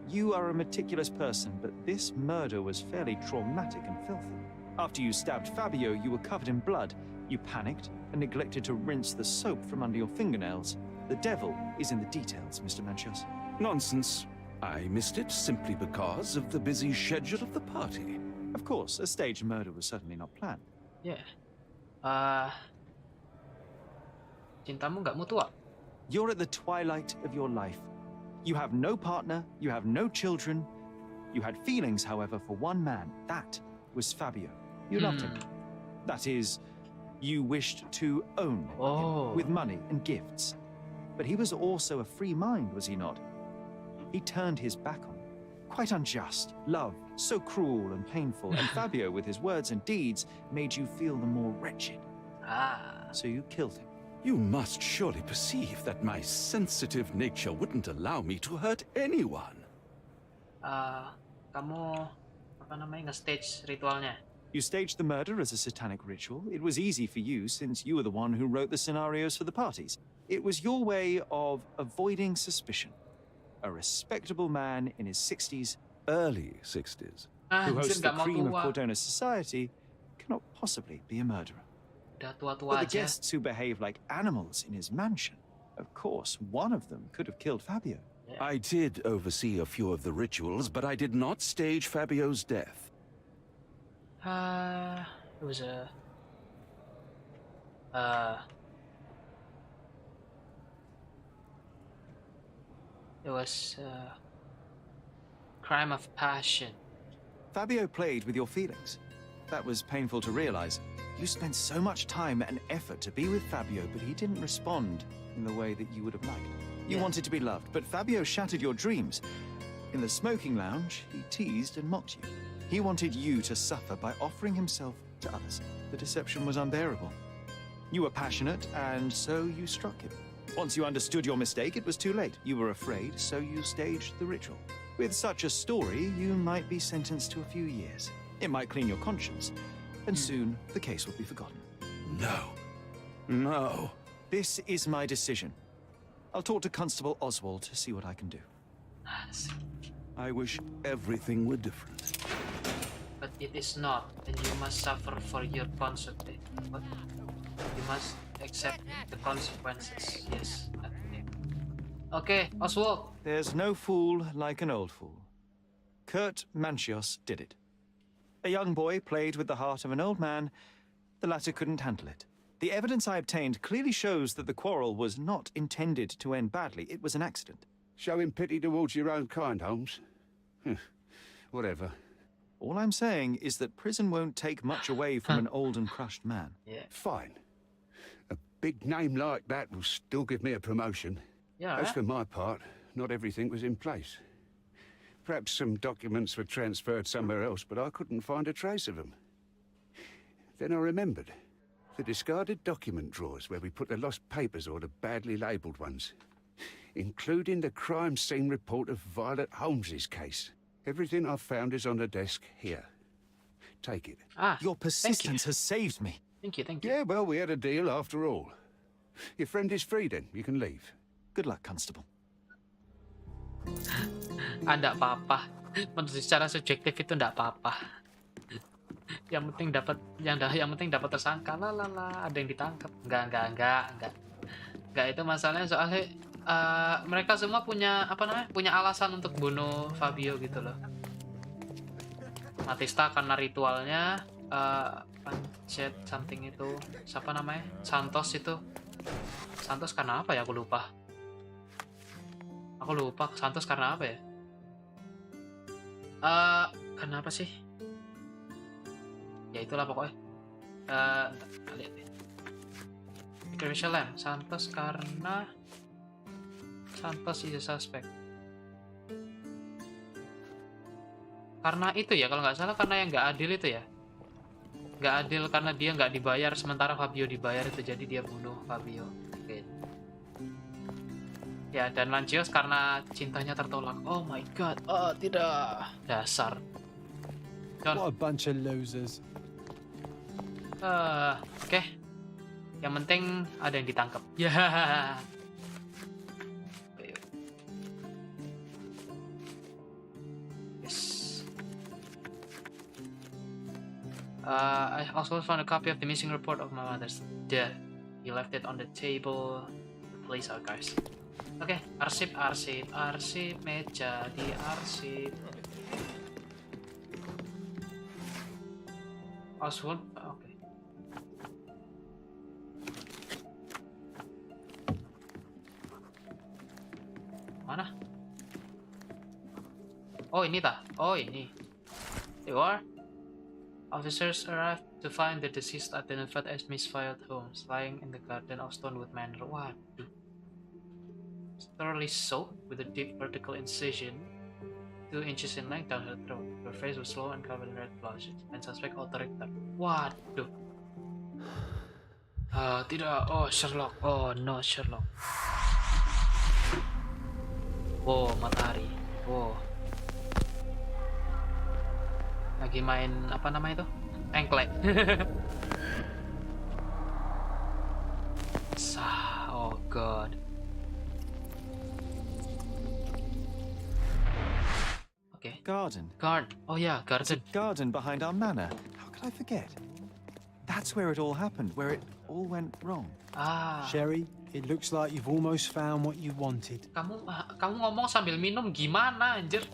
You are a meticulous person, but this murder was fairly traumatic and filthy. After you stabbed Fabio, you were covered in blood. You panicked and neglected to rinse the soap from under your fingernails. The devil is in the details, Mr. Mancios. Nonsense. I missed it simply because of the busy schedule of the party. Of course, a staged murder was certainly not planned. Yeah. Cintamu nggak mutual? You're at the twilight of your life. You have no partner, you have no children. You had feelings, however, for one man. That was Fabio. You loved him. That is, you wished to own him with money and gifts. But he was also a free mind, was he not? He turned his back on you. Quite unjust. Love, so cruel and painful. And Fabio, with his words and deeds, made you feel the more wretched. So you killed him. You must surely perceive that my sensitive nature wouldn't allow me to hurt anyone. Kamu apa namanya nge-stage ritualnya? You staged the murder as a satanic ritual. It was easy for you since you were the one who wrote the scenarios for the parties. It was your way of avoiding suspicion. A respectable man in his 60s, Early 60s. who hosts the nggak mau cream of tua. Cordona's society, cannot possibly be a murderer. Udah tua-tua But the aja. guests who behave like animals in his mansion, of course, one of them could have killed Fabio. I did oversee a few of the rituals, but I did not stage Fabio's death. It was a crime of passion. Fabio played with your feelings. That was painful to realize. You spent so much time and effort to be with Fabio, but he didn't respond in the way that you would have liked. You wanted to be loved, but Fabio shattered your dreams. In the smoking lounge, he teased and mocked you. He wanted you to suffer by offering himself to others. The deception was unbearable. You were passionate, and so you struck him. Once you understood your mistake, it was too late. You were afraid, so you staged the ritual. With such a story, you might be sentenced to a few years. It might clean your conscience, and soon the case will be forgotten. No. No. This is my decision. I'll talk to Constable Oswald to see what I can do. I wish everything were different. But it is not, and you must suffer for your consequences. You must accept the consequences. Yes. Okay, Oswald. There's no fool like an old fool. Kurt Manchios did it. A young boy played with the heart of an old man. The latter couldn't handle it. The evidence I obtained clearly shows that the quarrel was not intended to end badly. It was an accident. Showing pity towards your own kind, Holmes. Whatever. All I'm saying is that prison won't take much away from an old and crushed man. Yeah. Fine. A big name like that will still give me a promotion. Yeah. As for my part, not everything was in place. Perhaps some documents were transferred somewhere else, but I couldn't find a trace of them. Then I remembered. The discarded document drawers where we put the lost papers or the badly labelled ones. Including the crime scene report of Violet Holmes's case. Everything I've found is on the desk here. Take it. Your persistence has saved me. Thank you, thank you. Yeah, well, we had a deal after all. Your friend is free then. You can leave. Good luck, Constable. Nggak apa-apa. Menurut secara subjektif itu nggak apa-apa. Yang penting dapat yang penting dapat tersangka. Ada yang ditangkap. Enggak, itu masalahnya soalnya mereka semua punya punya alasan untuk bunuh Fabio gitu loh. Matista karena ritualnya, pancet something itu siapa namanya, Santos karena apa ya, aku lupa Santos karena apa ya, karena apa sih ya, itulah pokoknya. Lihat deh, Santos karena Santos is a suspect. Karena itu ya, kalau nggak salah karena yang nggak adil itu ya. Nggak adil karena dia nggak dibayar sementara Fabio dibayar, itu jadi dia bunuh Fabio. Oke. Ya, dan Lancios karena cintanya tertolak. Oh my god. Oh tidak. Dasar. John. What a bunch of losers. Oke. Yang penting ada yang ditangkap. Ya. I also found a copy of the missing report of my mother's death. He left it on the table, the police archives. Oke, arsip, meja di arsip. Oswald, oke. Oh ini tah. Oh ini. You are. Officers arrived to find the deceased identified as Miss Violet Holmes lying in the garden of Stonewood Manor. Waduh. Thoroughly soaked with a deep vertical incision 2 inches in length down her throat. Her face was slow and covered in red blotches. And suspect authoritaire. Waduh. Tidak. Oh Sherlock. Oh no Sherlock. Wow matahari. Wow. Lagi main apa namanya itu? Engklek. Oh god. Okay. Garden. Oh yeah, There's a garden. garden behind our manor. How could I forget? That's where it all happened, where it all went wrong. Sherry, it looks like you've almost found what you wanted. Kamu ngomong sambil minum gimana anjir?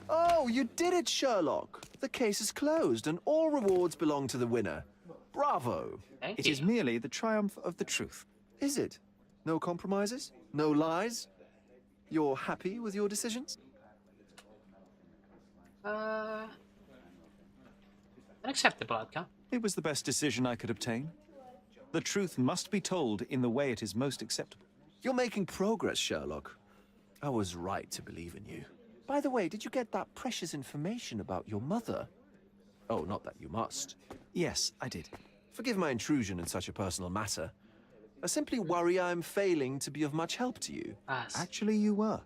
Oh, you did it, Sherlock. The case is closed and all rewards belong to the winner. Bravo. Thank It you. is merely the triumph of the truth. Is it? No compromises? No lies? You're happy with your decisions? An acceptable outcome. It was the best decision I could obtain. The truth must be told in the way it is most acceptable. You're making progress, Sherlock. I was right to believe in you. By the way, did you get that precious information about your mother? Oh, not that you must. Yes, I did. Forgive my intrusion in such a personal matter. I simply worry I'm failing to be of much help to you. Actually, you were.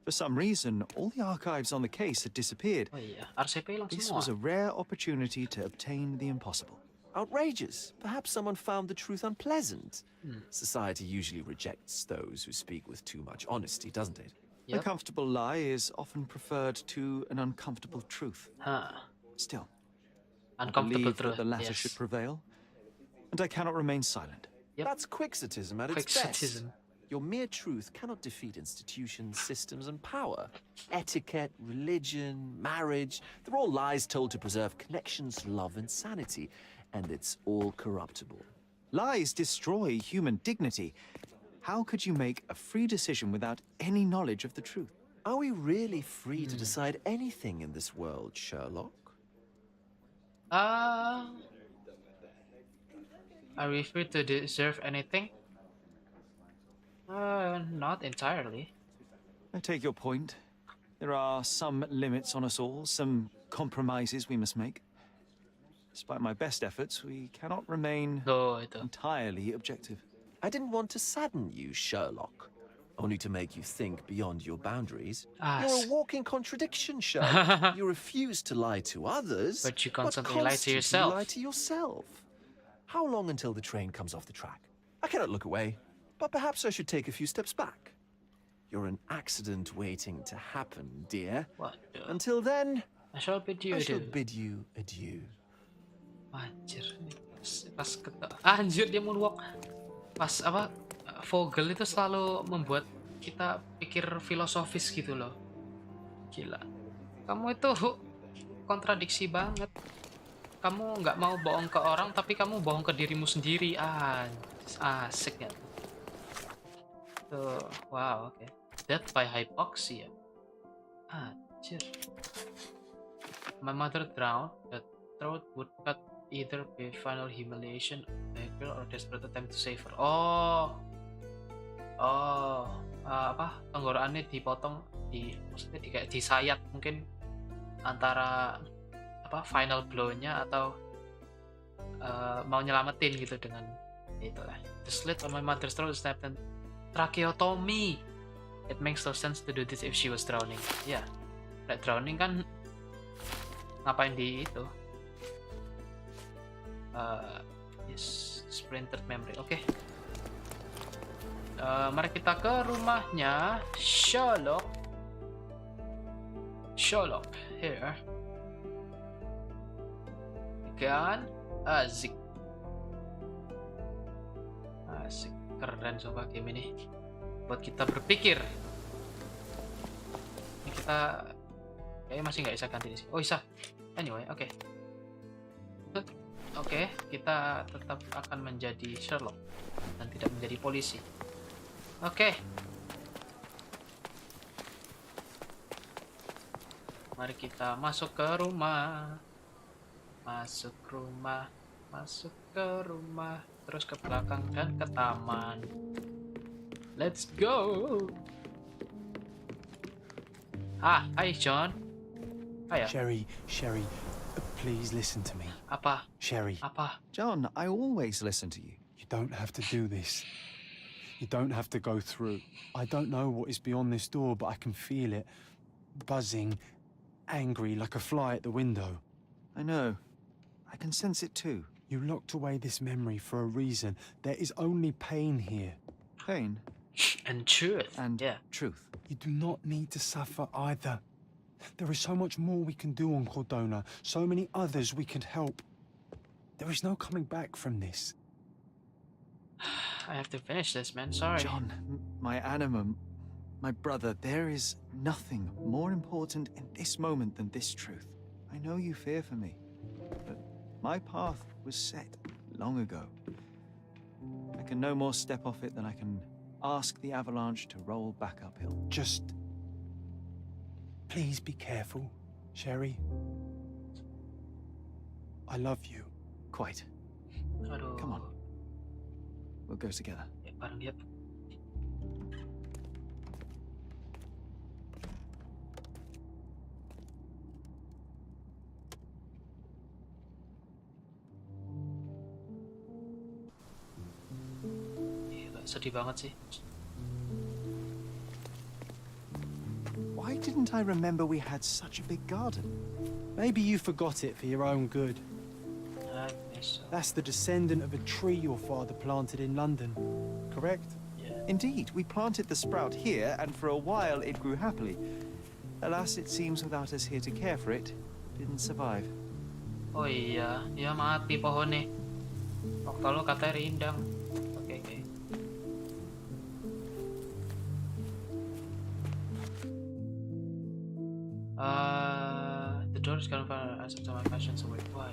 For some reason, all the archives on the case had disappeared. Oh iya, RCP hilang This semua. was a rare opportunity to obtain the impossible. Outrageous. Perhaps someone found the truth unpleasant. Society usually rejects those who speak with too much honesty, doesn't it? A Yep. comfortable lie is often preferred to an uncomfortable truth. Still, I Uncomfortable believe truth. that the latter Yes. should prevail, and I cannot remain silent. Yep. That's quixotism at its Quixotism. best. Your mere truth cannot defeat institutions, systems, and power. Etiquette, religion, marriage, they're all lies told to preserve connections, love, and sanity. And it's all corruptible. Lies destroy human dignity. How could you make a free decision without any knowledge of the truth? Are we really free to decide anything in this world, Sherlock? Are we free to deserve anything? Not entirely. I take your point. There are some limits on us all, some compromises we must make. Despite my best efforts, we cannot remain Itu. entirely objective. I didn't want to sadden you, Sherlock. Only to make you think beyond your boundaries. You're a walking contradiction, Sherlock. You refuse to lie to others, But you constantly lie to constantly yourself. lie to yourself. How long until the train comes off the track? I cannot look away, but perhaps I should take a few steps back. You're an accident waiting to happen, dear. Waduh. Until then, I shall bid you I shall adieu. bid you adieu. Anjir, ini pas anjir dia moonwalk. Pas apa Vogel itu selalu membuat kita pikir filosofis gitu loh. Gila. Kamu itu kontradiksi banget. Kamu nggak mau bohong ke orang tapi kamu bohong ke dirimu sendiri. Asik ya. Tuh, wow, oke. Death by hypoxia. Anjir. My mother drowned. The throat would cut either by final humiliation, betrayal, or desperate attempt to save her. Apa tenggorokannya dipotong, maksudnya kayak disayat mungkin antara apa final blow-nya atau mau nyelamatin gitu dengan itulah. The slit on my mother's throat snapped and tracheotomy. It makes no sense to do this if she was drowning. Ya, yeah. Drowning kan ngapain di itu? Yes, splintered memory. Oke. Mari kita ke rumahnya Sherlock. Sherlock, here. Kan asik. Asik, keren coba game ini. Buat kita berpikir. Ini kita kayaknya masih nggak bisa ganti di sini. Oh, bisa. Anyway, oke. Oke, kita tetap akan menjadi Sherlock dan tidak menjadi polisi. Oke. Mari kita masuk ke rumah. Masuk rumah. Masuk ke rumah. Terus ke belakang dan ke taman. Let's go. Hi John. Hiya. Sherry, please listen to me. Apa? Sherry, Apa? John, I always listen to you. you don't have to do this. You don't have to go through. I don't know what is beyond this door, but I can feel it. Buzzing, angry, like a fly at the window. I know. I can sense it too. You locked away this memory for a reason. There is only pain here. Pain And truth. and Yeah. truth. You do not need to suffer either. There is so much more we can do on Cordona, so many others we can help. There is no coming back from this. I have to finish this, man. Sorry. John, my animum, my brother, there is nothing more important in this moment than this truth. I know you fear for me, but my path was set long ago. I can no more step off it than I can ask the avalanche to roll back uphill. Just please be careful, Sherry. I love you. Quite. Aduh. Come on. We'll go together. Ya, bareng dia. Gila, sedih banget sih. Why didn't I remember we had such a big garden? Maybe you forgot it for your own good. I guess so. That's the descendant of a tree your father planted in London, correct? Yeah. Indeed, we planted the sprout here, and for a while it grew happily. Alas, it seems without us here to care for it, didn't survive. Oh iya, dia mati pohonnya. Waktu lalu katanya rindang. Oke. The door is gonna find answer to my questions. Wait, what?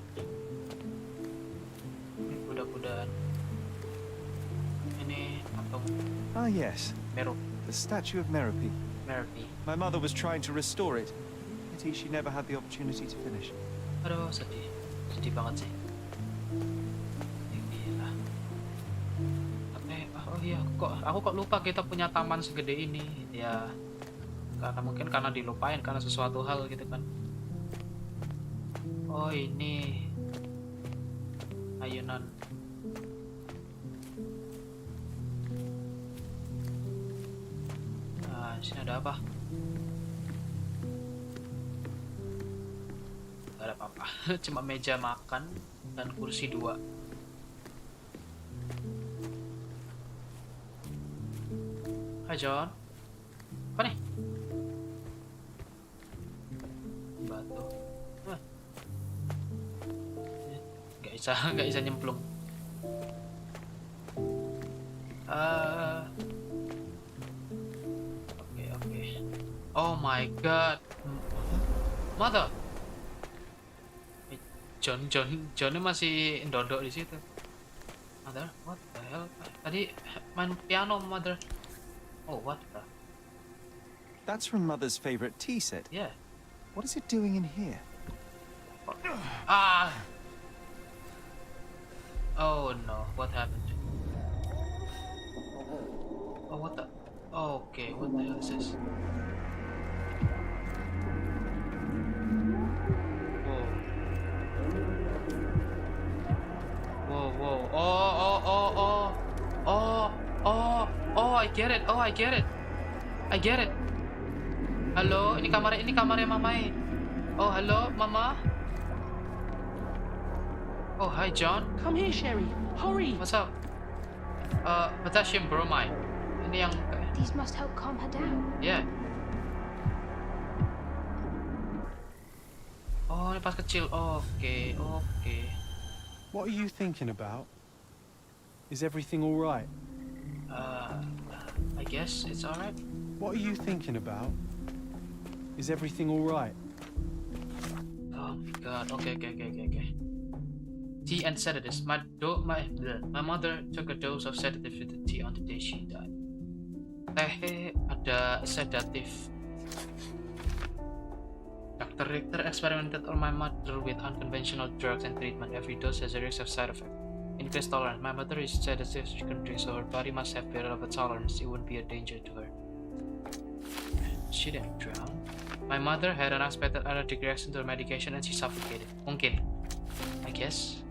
Kuda-kudaan. Ini patung Ah, yes, Meru, the statue of Merope. Merope. My mother was trying to restore it. Pity she never had the opportunity to finish. Aduh, sedih banget sih. Gila. Oh iya, aku kok lupa kita punya taman segede ini. Ya, karena mungkin karena dilupain karena sesuatu hal gitu kan. Oh ini ayunan. Nah, di sini ada apa? Gak ada apa-apa. Cuma meja makan dan kursi 2. Hai John. Apa nih? Batu. Gak bisa nyemplung. Oke. Oh my god. Mother. Johnnya masih ndodok di situ. Mother, what the hell? Tadi main piano, Mother. Oh, what the? That's from Mother's favorite tea set. Yeah. What is it doing in here? Ah! Oh no, what happened? Oh, what the? Okay, what the hell is this? Whoa. Oh, I get it. I get it. Halo, ini kamarnya Mamai. Oh, halo, Mama. Oh, hi, John. Come here, Sherry. Hurry! What's up? Potassium bromide. Ini yang... These must help calm her down. Yeah. Oh, ini pas kecil. Oke. What are you thinking about? Is everything all right? I guess it's alright. What are you thinking about? Is everything all right? Oh my god. Okay. Tea and sedatives. My mother took a dose of sedatives with the tea on the day she died. Teh ada sedatif. Dr. Richter experimented on my mother with unconventional drugs and treatment. Every dose has a risk of side effect. Increased tolerance. My mother is sedative, she can drink, so her body must have better of a tolerance. It wouldn't be a danger to her. She didn't drown. My mother had an unexpected allergic reaction to her medication and she suffocated. Mungkin. I guess.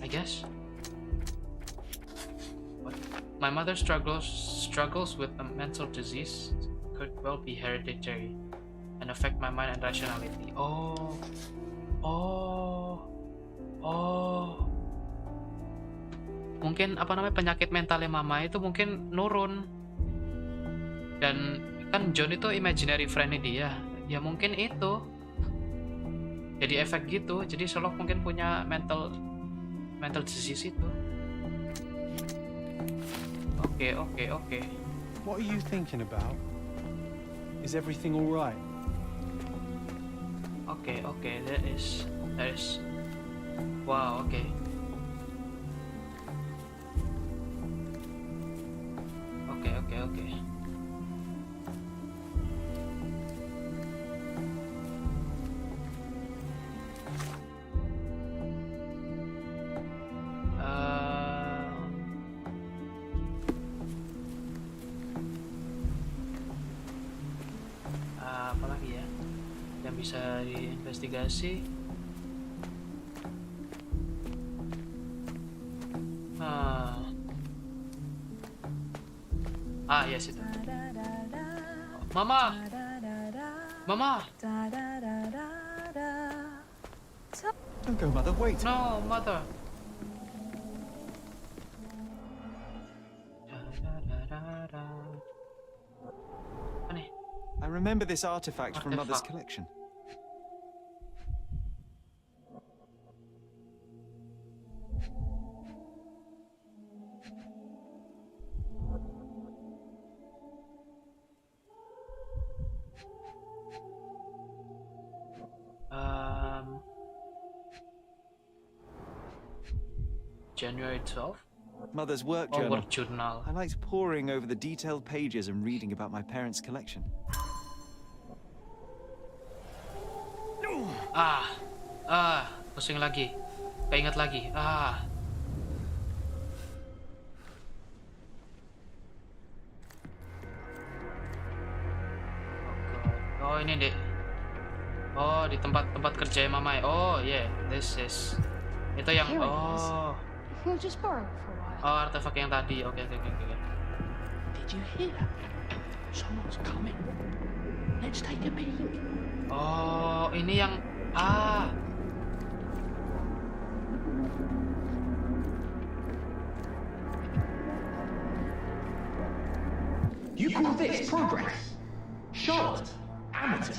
What? My mother struggles with a mental disease. Could well be hereditary and affect my mind and rationality. Mungkin penyakit mentalnya mama itu mungkin nurun. Dan kan John itu imaginary friend-nya dia. Ya mungkin itu. Jadi efek gitu. Jadi Sherlock mungkin punya mental disease itu. Oke. What are you thinking about? Is everything all right? Okay, that is wow, okay. Okay. Apa lagi ya yang bisa diinvestigasi? Yes itu. Mama. Don't go, Mother. Wait. No, Mother. I remember this artifact from Mother's collection. January 12th? Mother's work journal. I liked poring over the detailed pages and reading about my parents' collection. Pusing lagi. Keinget lagi. Oh ini deh. Oh di tempat kerja mama ya. Oh yeah, this is. Itu yang We'll just borrow it for a while. Oh artefak yang tadi. Oke. Did you hear? Someone's coming. Let's take a peek. Oh ini yang You call this progress? Charlotte, amateur.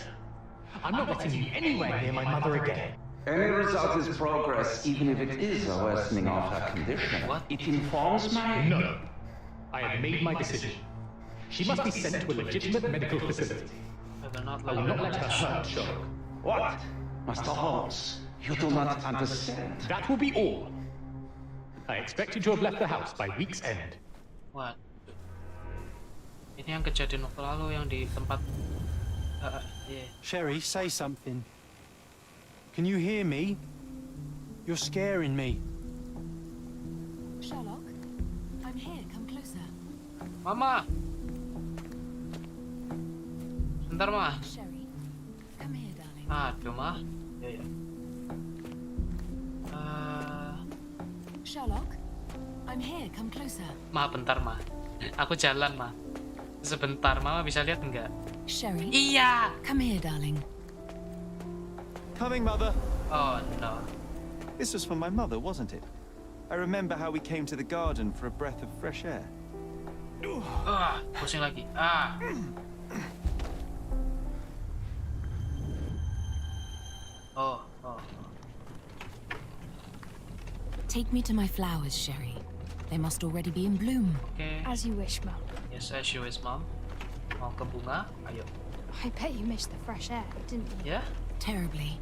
I'm not letting you anywhere near my mother again. Any result is progress, even if it is a worsening of her condition. What? It informs my... No. I have made my decision. She must be sent to a legitimate medical facility. I will not let her hurt Sherlock. What? Master Holmes, you do not understand. That will be all. I expect you to have left the house by week's end. What? Ini yang kejadian waktu lalu yang di tempat yeah. Sherry, say something. Can you hear me? You're scaring me. Sherlock, I'm here. Come closer. Mama. Bentar, Ma. Sherry, come here, darling. Aduh, Ma. Ya. Sherlock, I'm here. Come closer. Ma, bentar, Ma. Aku jalan, Ma. Sebentar, Mama bisa lihat enggak? Sherry. Iya. Come here, darling. Coming, Mother. Oh no. This was for my mother, wasn't it? I remember how we came to the garden for a breath of fresh air. Pusing lagi. Oh. Take me to my flowers, Sherry. They must already be in bloom. Okay. As you wish, Mum. Yes, as you wish, Mom. Mau ke bunga? Ayo. I bet you missed the fresh air, didn't you? Yeah? Terribly.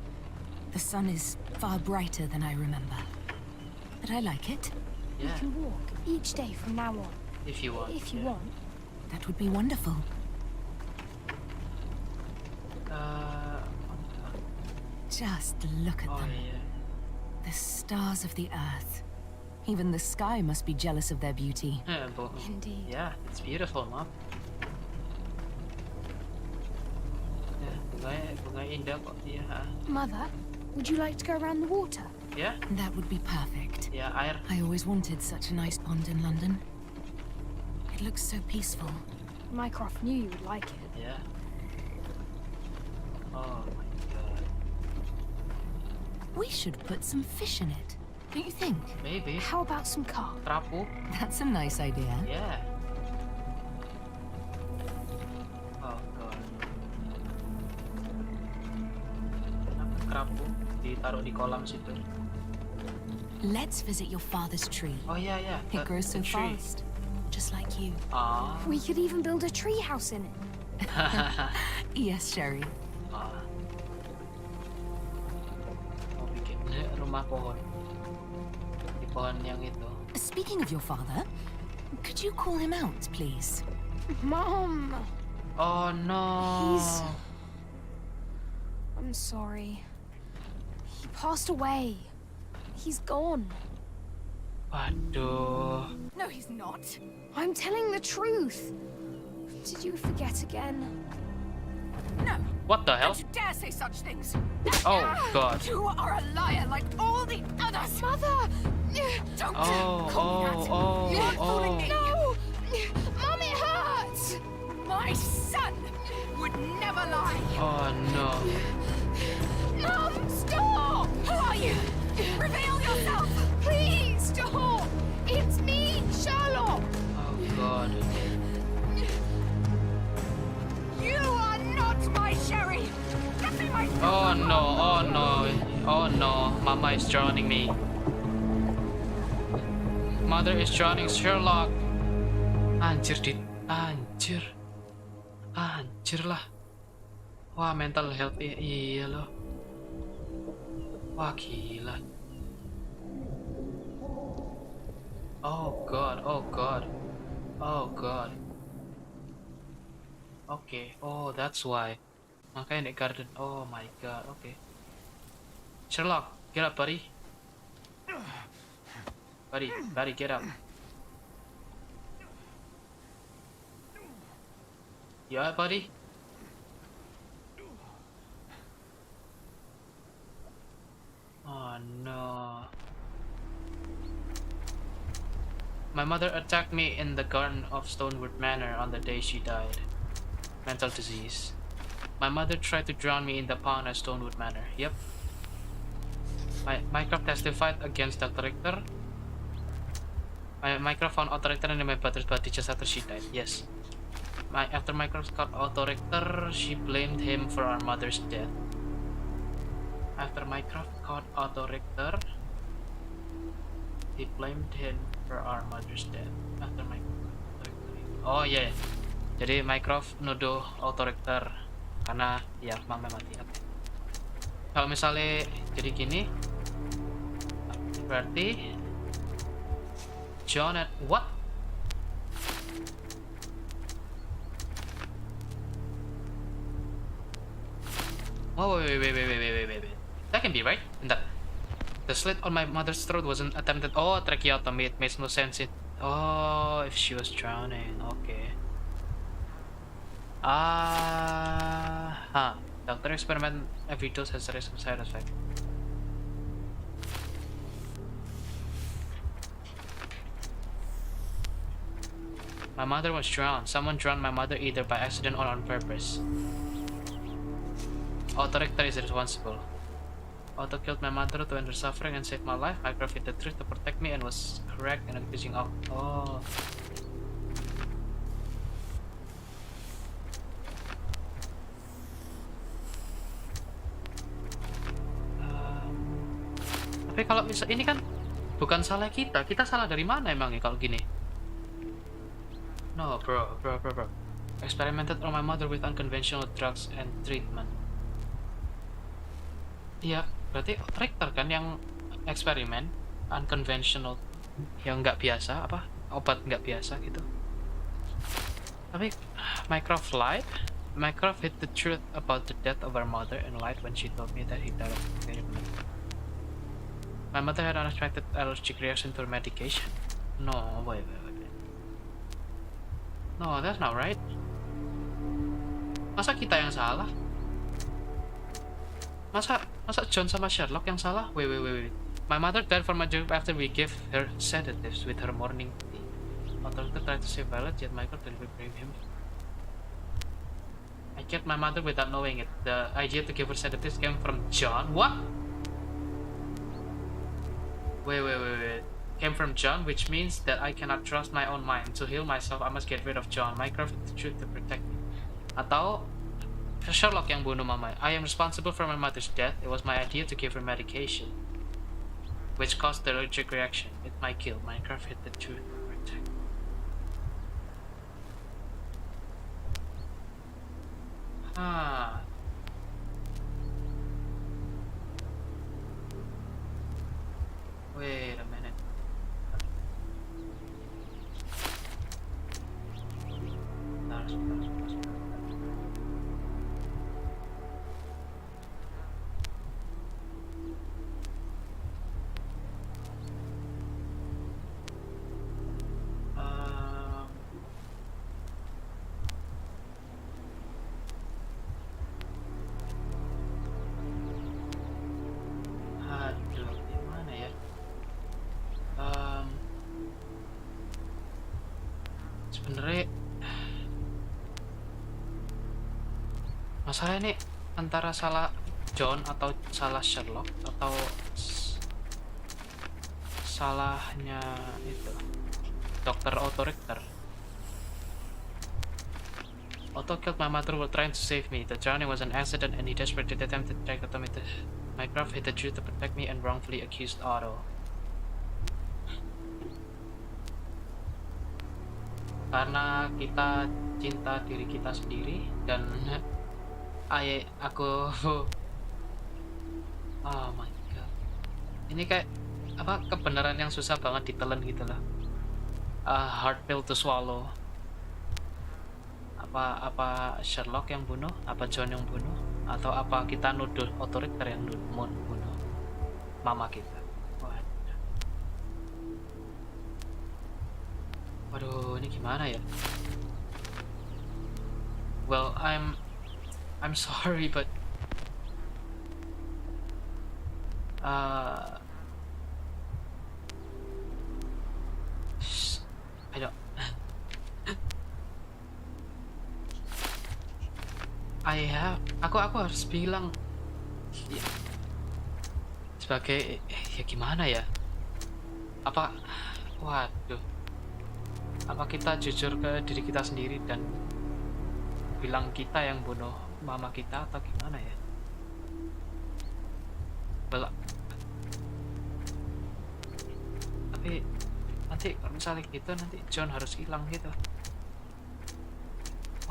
The sun is far brighter than I remember. But I like it. You can walk each day from now on. If you want. If you want. That would be wonderful. Just look at Oh them. iya. The stars of the earth. Even the sky must be jealous of their beauty. Indeed. Yeah, it's beautiful, Mom. Ya, bunga indah kok. Iya. Mother, would you like to go around the water? Ya, That would be perfect. ya air. I always wanted such a nice pond in London. It looks so peaceful. Mycroft knew you would like it. Ya. Oh my god. We should put some fish in it. Don't you think? Maybe. How about some carp? Kerapu. That's a nice idea. Yeah. Oh god. Kenapa kerapu ditaruh di kolam situ? Let's visit your father's tree. Oh yeah, yeah. It grows so the tree. fast, just like you. Ah. We could even build a tree house in it. Yes, Sherry. Ah. Mau bikin rumah pohon. Di pohon yang itu. Speaking of your father, could you call him out, please? Mom! Oh no. I'm sorry. He passed away. He's gone. Waduh. No, he's not. I'm telling the truth. Did you forget again? No. What the hell? Don't you dare say such things. Oh god. You are a liar like all the others. Mother! Don't Oh, call me that. oh, You are fooling me. No! Mom, it hurts! My son would never lie. Oh no. Mom, stop! Who are you? Reveal yourself. Please, stop! It's me, Sherlock! Oh god. You are not my Sherry. Get me my. Oh no, oh no. Oh no. Mama is drowning me. Mother is drowning Sherlock. Anjir anjir. Anjir lah. Wah, mental health iya loh. Wah, gila. Oh god, oh god. Oh god. Okay, oh that's why. Makanya di garden. Oh my god, okay. Sherlock, get up, buddy. Buddy, get up. You alright, buddy? Oh no. My mother attacked me in the garden of Stonewood Manor on the day she died. Mental disease. My mother tried to drown me in the pond at Stonewood Manor. Yep. Mycroft testified against Dr. Richter. Mycroft found Otto Richter in my mother's body just after she died. Yes. After Mycroft caught Otto Richter, she blamed him for our mother's death. After Mycroft caught Otto Richter, he blamed him for our mother's death. After Mycroft. Oh iya. Yeah. Jadi Mycroft nuduh Otto Richter karena ya mama mati. Okay. Kalau misalnya jadi gini, berarti John at what? Oh wait. That can be right. Bentar. The slit on my mother's throat wasn't attempted. Oh, tracheotomy. It makes no sense. Oh, if she was drowning. Okay. Doctor experiment every dose has a risk of side effect. My mother was drowned. Someone drowned my mother either by accident or on purpose. Otto Richter is responsible. Otto killed my mother to end her suffering and save my life. Mycroft hid the truth to protect me and was correct in accusing of. Oh. Tapi kalau misal ini kan bukan salah kita salah dari mana emang ya kalau gini? No, bro. Experimented on my mother with unconventional drugs and treatment. Iya, berarti Richter kan yang eksperimen unconventional, yang nggak biasa, apa obat nggak biasa gitu. Tapi Mycroft lied Mycroft hid the truth about the death of our mother and lied when she told me that he died of contagion. My mother had unexpected allergic reaction to her medication. No, wait. No, that's not right. Masa kita yang salah? Masa John sama Sherlock yang salah? Wait. My mother died from a drip after we gave her sedatives with her morning tea. Authority tried to save Violet, yet Michael didn't blame him. I killed my mother without knowing it. The idea to give her sedatives came from John. What? Wait. Came from John, which means that I cannot trust my own mind. To heal myself, I must get rid of John. Mycroft is the truth to protect me. Atau Sherlock yang bunuh mama. I am responsible for my mother's death. It was my idea to give her medication, which caused the allergic reaction. It might kill. Mycroft hid the truth to protect me. Wait a minute. Aduh, gimana ya? Sebenarnya masalah ini antara salah John atau salah Sherlock atau salahnya itu Dr. Otto Richter. Otto killed my mother while trying to save me. The drowning was an accident and he desperately attempted to drag Otto into Mycroft hid the truth to protect me and wrongfully accused Otto. Karena kita cinta diri kita sendiri dan aku oh my god, ini kayak apa, kebenaran yang susah banget ditelan gitu lah. Hard pill to swallow. Apa Sherlock yang bunuh, apa John yang bunuh, atau apa kita nuduh otoriter yang bunuh mama kita. Waduh, ini gimana ya? Well, I'm sorry, but I don't. Aku harus bilang ya, sebagai ya gimana ya? Waduh. Apa kita jujur ke diri kita sendiri dan bilang kita yang bunuh mama kita atau gimana ya? Tapi nanti kalau misalnya gitu nanti John harus hilang gitu.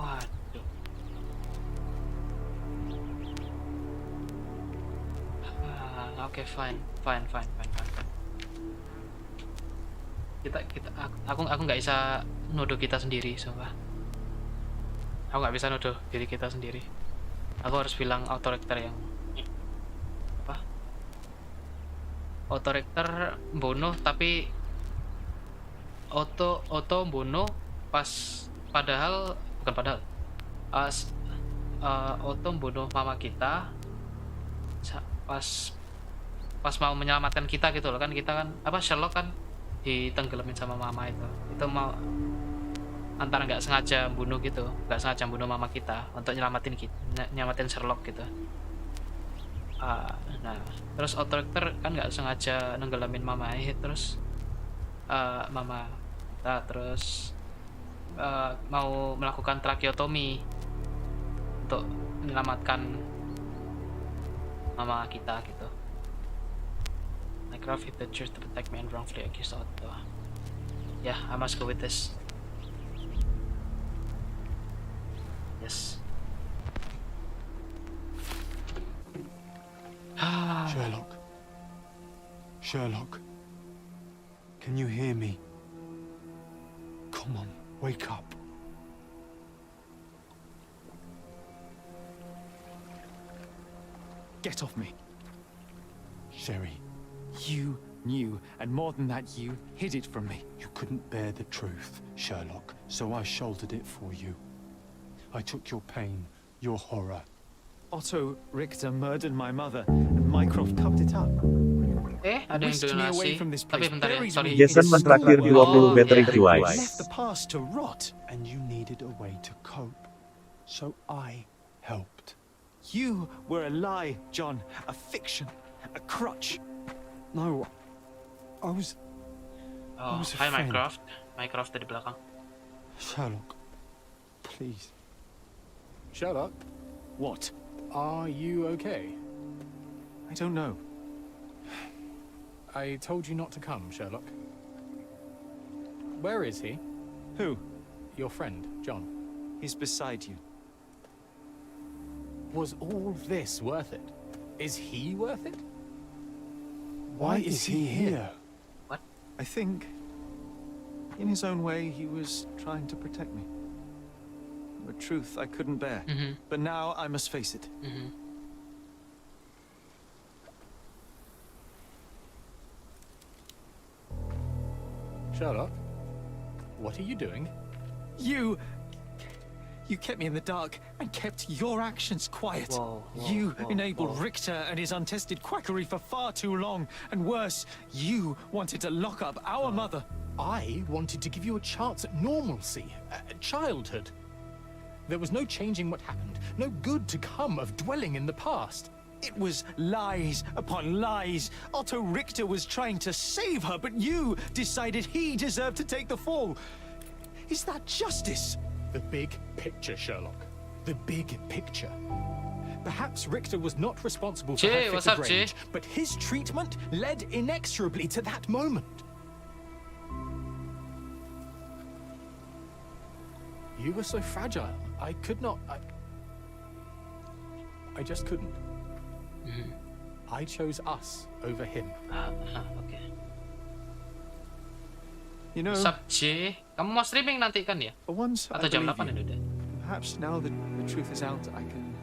Waduh. Oke, fine. Aku nggak bisa nuduh kita sendiri, sumpah. Aku nggak bisa nuduh diri kita sendiri. Aku harus bilang otoriter yang apa? Otoriter bunuh, tapi Otto bunuh Otto bunuh mama kita pas mau menyelamatkan kita gitu loh kan, kita kan Sherlock kan ditenggelamin sama mama itu mau antara nggak sengaja bunuh mama kita untuk nyelamatin Sherlock gitu. Nah terus otoriter kan nggak sengaja nenggelamin mama terus mama kita terus mau melakukan tracheotomy untuk menyelamatkan mama kita gitu. Mycroft hid the truth to protect me and wrongfully accused Otto. Yeah, I must go with this. Yes. Sherlock. Can you hear me? Come on, wake up. Get off me. Sherry, You knew, and more than that, you hid it from me. you couldn't bear the truth, Sherlock, so I shouldered it for you. I took your pain, your horror. Otto Richter murdered my mother, and Mycroft covered it up. Ada yang Whisked me away donasi. from this Tapi place, bentar ya, buried sorry. me Jason in a mentraktir store. 20 battery Oh, device. Left the past to rot. And you needed a way to cope. So I helped. You were a lie, John. A fiction. A crutch. No, I was... Oh, was a hi friend. Mycroft. Mycroft di belakang. Sherlock, please. Sherlock, What? are you okay? I don't know. I told you not to come, Sherlock. Where is he? Who? Your friend, John. He's beside you. Was all this worth it? Is he worth it? Why is he here? I think, in his own way, he was trying to protect me. A truth I couldn't bear. But now I must face it. Sherlock, what are you doing? You kept me in the dark and kept your actions quiet. You enabled Richter and his untested quackery for far too long. And worse, you wanted to lock up our mother. I wanted to give you a chance at normalcy, childhood. There was no changing what happened, no good to come of dwelling in the past. It was lies upon lies. Otto Richter was trying to save her, but you decided he deserved to take the fall. Is that justice? The big picture, Sherlock. The big picture. Perhaps Richter was not responsible for Jay, her what's fit up, of Jay? rage, but his treatment led inexorably to that moment. You were so fragile. I could not... I just couldn't. I chose us over him. Oke. You know, Sub J, kamu mau streaming nanti kan ya? once I Atau jam believe 8 ini you, udah? perhaps now that the truth is out, I can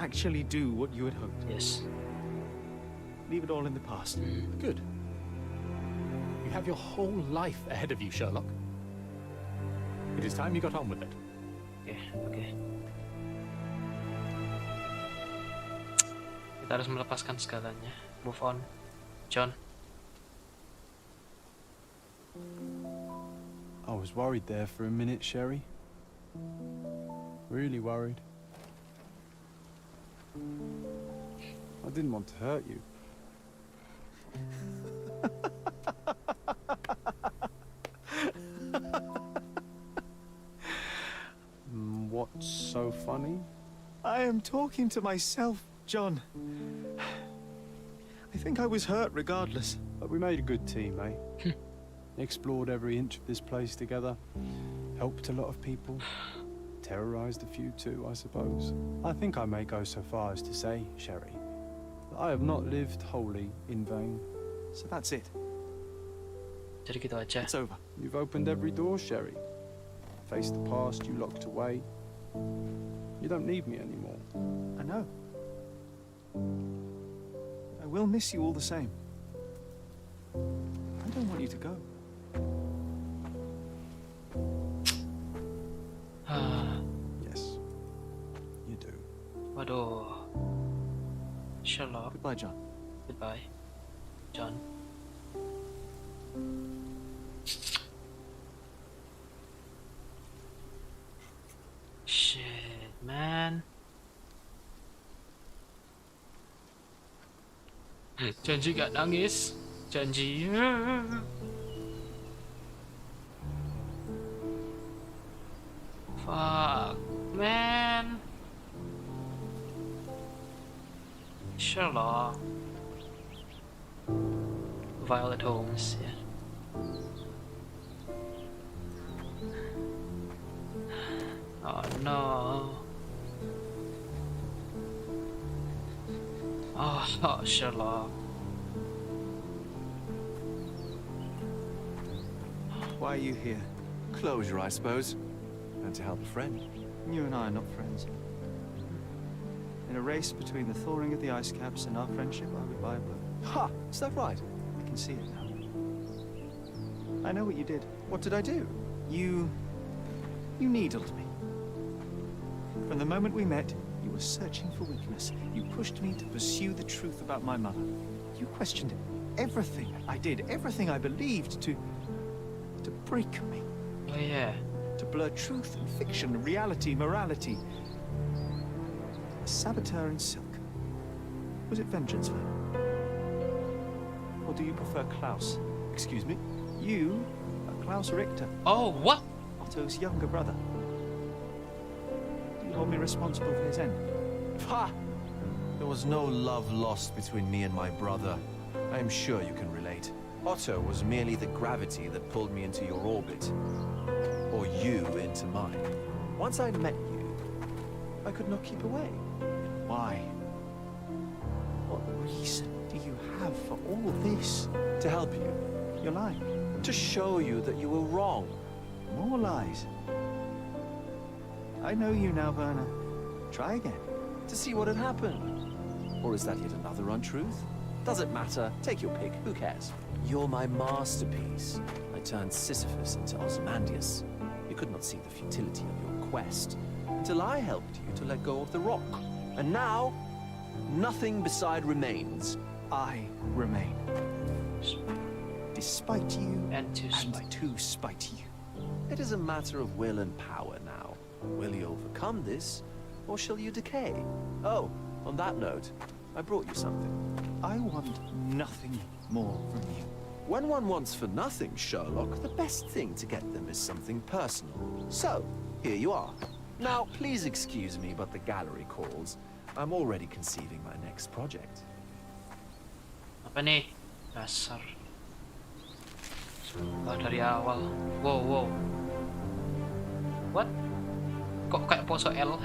actually do what you had hoped. Yes. Leave it all in the past. Good. You have your whole life ahead of you, Sherlock. It is time you got on with it. Oke. Kita harus melepaskan segalanya. Move on. John. I was worried there for a minute, Sherry. Really worried. I didn't want to hurt you. What's so funny? I am talking to myself, John. I think I was hurt regardless. But we made a good team, eh? Explored every inch of this place together. Helped a lot of people. Terrorized a few too, I suppose. I think I may go so far as to say, Sherry, that I have not lived wholly in vain. So that's it. Jadi gitu aja. It's over. You've opened every door, Sherry. Faced the past you locked away. You don't need me anymore. I know. I will miss you all the same. I don't want you to go. Yes, you do. Waduh. Sherlock. Goodbye, John. Goodbye. John. Shit, man. Janji gak nangis. Janji. Fuck, man. Sherlock. Violet Holmes, ya. Oh no. Oh, Sherlock. Why are you here? Closure, I suppose. And to help a friend. You and I are not friends. In a race between the thawing of the ice caps and our friendship, I would buy a book. Ha! Is that right? I can see it now. I know what you did. What did I do? You needled me. From the moment we met, you were searching for weakness. You pushed me to pursue the truth about my mother. You questioned everything I did, everything I believed to break me. Oh yeah. To blur truth and fiction, reality, morality. A saboteur in silk. Was it vengeance, Werner? Or do you prefer Klaus? Excuse me? You are Klaus Richter, Oh, what? Otto's younger brother. Do you hold me responsible for his end? Ha! There was no love lost between me and my brother. I am sure you can relate. Otto was merely the gravity that pulled me into your orbit. Or you into mine. Once I met you, I could not keep away. Why? What reason do you have for all this? To help you. You're lying. To show you that you were wrong. More lies. I know you now, Werner. Try again. To see what had happened. Or is that yet another untruth? Doesn't matter. Take your pick. Who cares? You're my masterpiece. I turned Sisyphus into Ozymandias. You could not see the futility of your quest until I helped you to let go of the rock. And now, nothing beside remains. I remain. Despite you And to to spite you. It is a matter of will and power now. Will you overcome this, or shall you decay? Oh, on that note, I brought you something. I want nothing more from you. When one wants for nothing, Sherlock, the best thing to get them is something personal. So, here you are. Now, please excuse me, but the gallery calls. I'm already conceiving my next project. Apa nih? Dasar. Oh, dari awal. Wow, wow. What? Kok kayak pose L?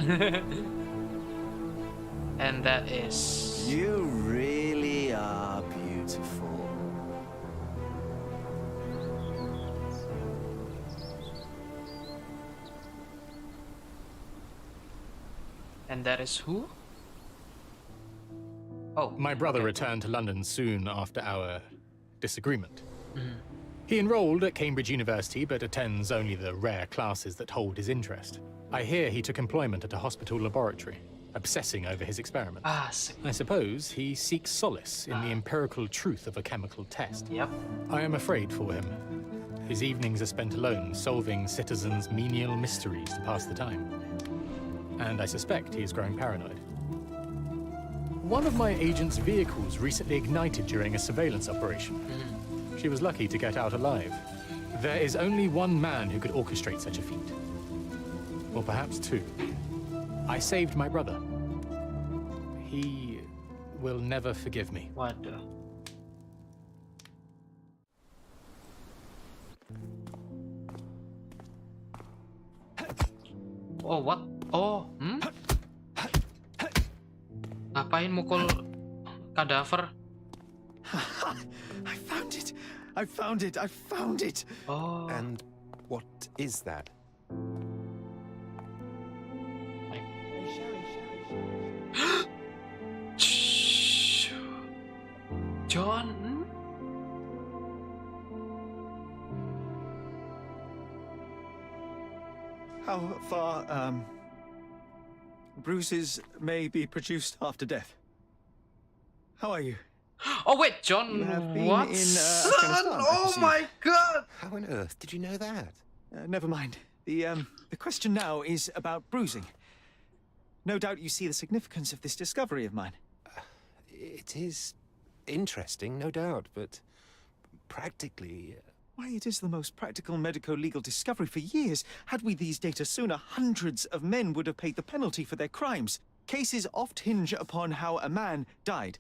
And that is... You really are beautiful. And that is who? Oh. My brother okay. returned to London soon after our disagreement. He enrolled at Cambridge University, but attends only the rare classes that hold his interest. I hear he took employment at a hospital laboratory, obsessing over his experiments. Ah, sick. I suppose he seeks solace in the empirical truth of a chemical test. Yep. I am afraid for him. His evenings are spent alone, solving citizens' menial mysteries to pass the time. And I suspect he is growing paranoid. One of my agent's vehicles recently ignited during a surveillance operation. She was lucky to get out alive. There is only one man who could orchestrate such a feat. Or perhaps two. I saved my brother. He will never forgive me. Waduh. Oh, what? Oh, Ngapain mukul kadaver? I found it! I found it! I found it! Oh. And what is that? Shh. John. How far, bruises may be produced after death. How are you? Oh wait, John. You have been What? in, Son! Afghanistan, I Oh perceive. my God! How on earth did you know that? Never mind. The question now is about bruising. No doubt you see the significance of this discovery of mine. It is interesting, no doubt, but practically... Why, it is the most practical medico-legal discovery for years. Had we these data sooner, hundreds of men would have paid the penalty for their crimes. Cases oft hinge upon how a man died.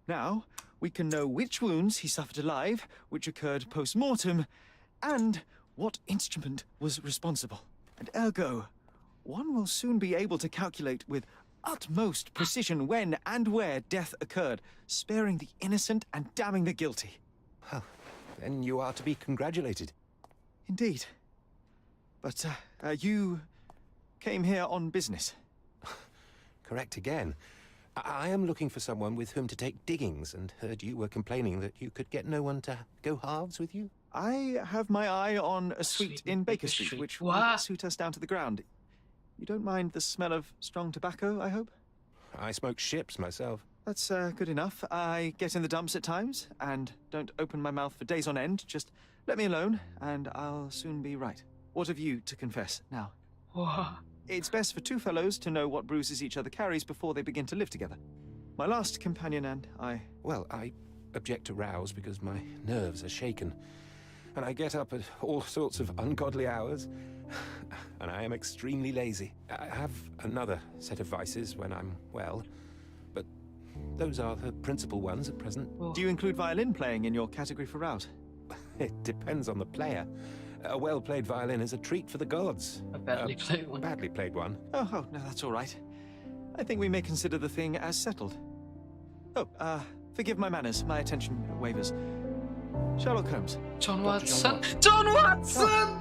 Now, we can know which wounds he suffered alive, which occurred post-mortem, and what instrument was responsible. And ergo, one will soon be able to calculate with utmost precision when and where death occurred, sparing the innocent and damning the guilty. Well, then you are to be congratulated. Indeed. But, you came here on business. Correct again. I am looking for someone with whom to take diggings, and heard you were complaining that you could get no one to go halves with you. I have my eye on a suite in Baker Street, which will suit us down to the ground. You don't mind the smell of strong tobacco, I hope? I smoke ships myself. That's good enough. I get in the dumps at times, and don't open my mouth for days on end. Just let me alone, and I'll soon be right. What have you to confess now? It's best for two fellows to know what bruises each other carries before they begin to live together. My last companion and I... Well, I object to rows because my nerves are shaken. And I get up at all sorts of ungodly hours. And I am extremely lazy. I have another set of vices when I'm well. But those are the principal ones at present. Do you include violin playing in your category for rout? It depends on the player. A well-played violin is a treat for the gods. A badly played one. Badly played one. Oh, no, that's all right. I think we may consider the thing as settled. Oh, forgive my manners. My attention wavers. Sherlock Holmes. John Dr. Watson. John Watson!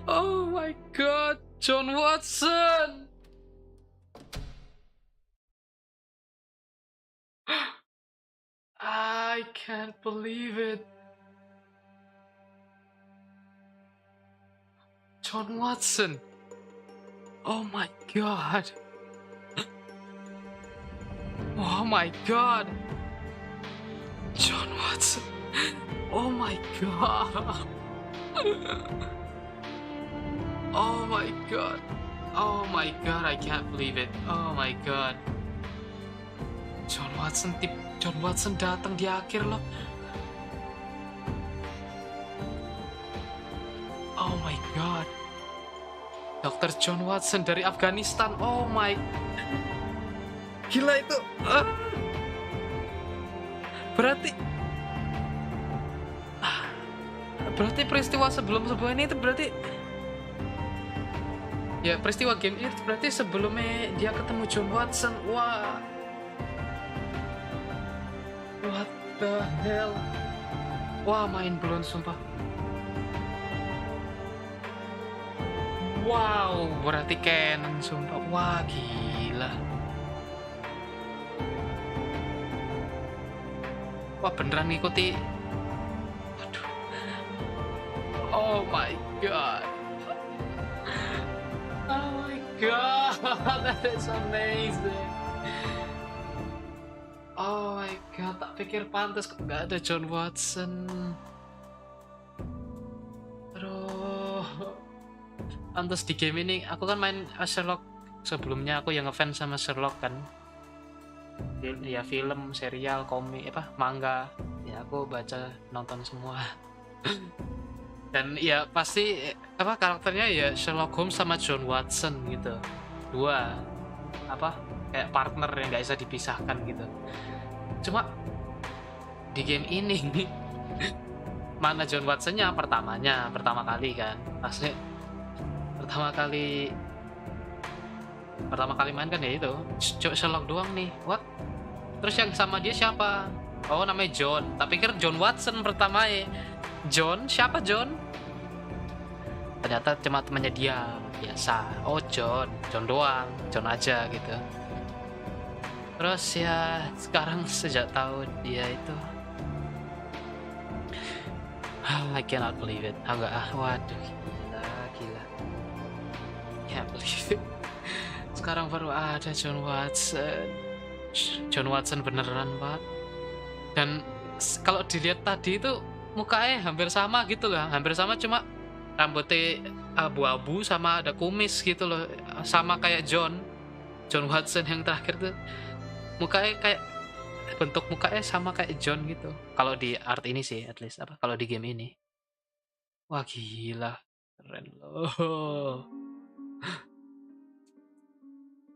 Oh my god, John Watson! I can't believe it. John Watson. Oh my god. Oh my god. John Watson. Oh my god. Oh my god. Oh my god, I can't believe it. Oh my god. John Watson datang di akhir loh. Oh my god. Dr. John Watson dari Afghanistan. Oh my. Gila itu. Berarti peristiwa sebelum ini itu berarti ya peristiwa game ini berarti sebelumnya dia ketemu John Watson. Wah. What the hell? Wah, mind blown sumpah. Wow, berarti canon sumpah. Wah, gila. Wah, beneran ngikuti. Aduh. Oh my god. Oh my god, that is amazing. Oh my god, tak pikir pantas kok nggak ada John Watson. Aduh. Pantas di game ini, aku kan main Sherlock sebelumnya, aku yang ngefans sama Sherlock kan. Ya film, serial, komik, manga. Ya aku baca, nonton semua. Dan ya pasti karakternya ya Sherlock Holmes sama John Watson gitu. Dua kayak partner yang nggak bisa dipisahkan gitu. Cuma di game ini mana John Watson-nya pertama kali kan. Pasti pertama kali main kan ya itu Sherlock doang nih. What? Terus yang sama dia siapa? Oh, namanya John. Tak pikir John Watson pertama ya. John? Siapa John? Ternyata cuma temannya dia biasa. Oh, John doang. John aja gitu. Terus ya sekarang sejak tahu dia itu I cannot believe it. Waduh, gila. Can't believe it. Sekarang baru ada John Watson beneran, Pak. Dan kalau dilihat tadi itu mukanya hampir sama gitu loh. Hampir sama, cuma rambutnya abu-abu sama ada kumis gitu loh. Sama kayak John Watson yang terakhir tuh. Mukanya kayak bentuk mukanya sama kayak John gitu. Kalau di art ini sih, at least kalau di game ini. Wah, gila. Keren loh.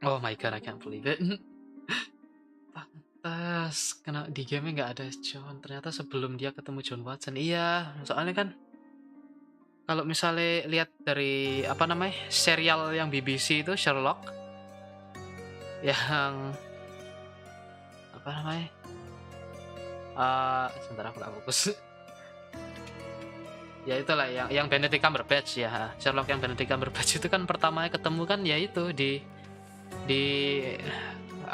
Oh my god, I can't believe it. Pantas karena di game nggak ada John. Ternyata sebelum dia ketemu John Watson. Iya, soalnya kan kalau misalnya lihat dari serial yang BBC itu Sherlock yang sebentar aku gak fokus. Ya itulah yang Benedict Cumberbatch ya. Sherlock yang Benedict Cumberbatch itu kan pertamanya ketemu kan ya itu di di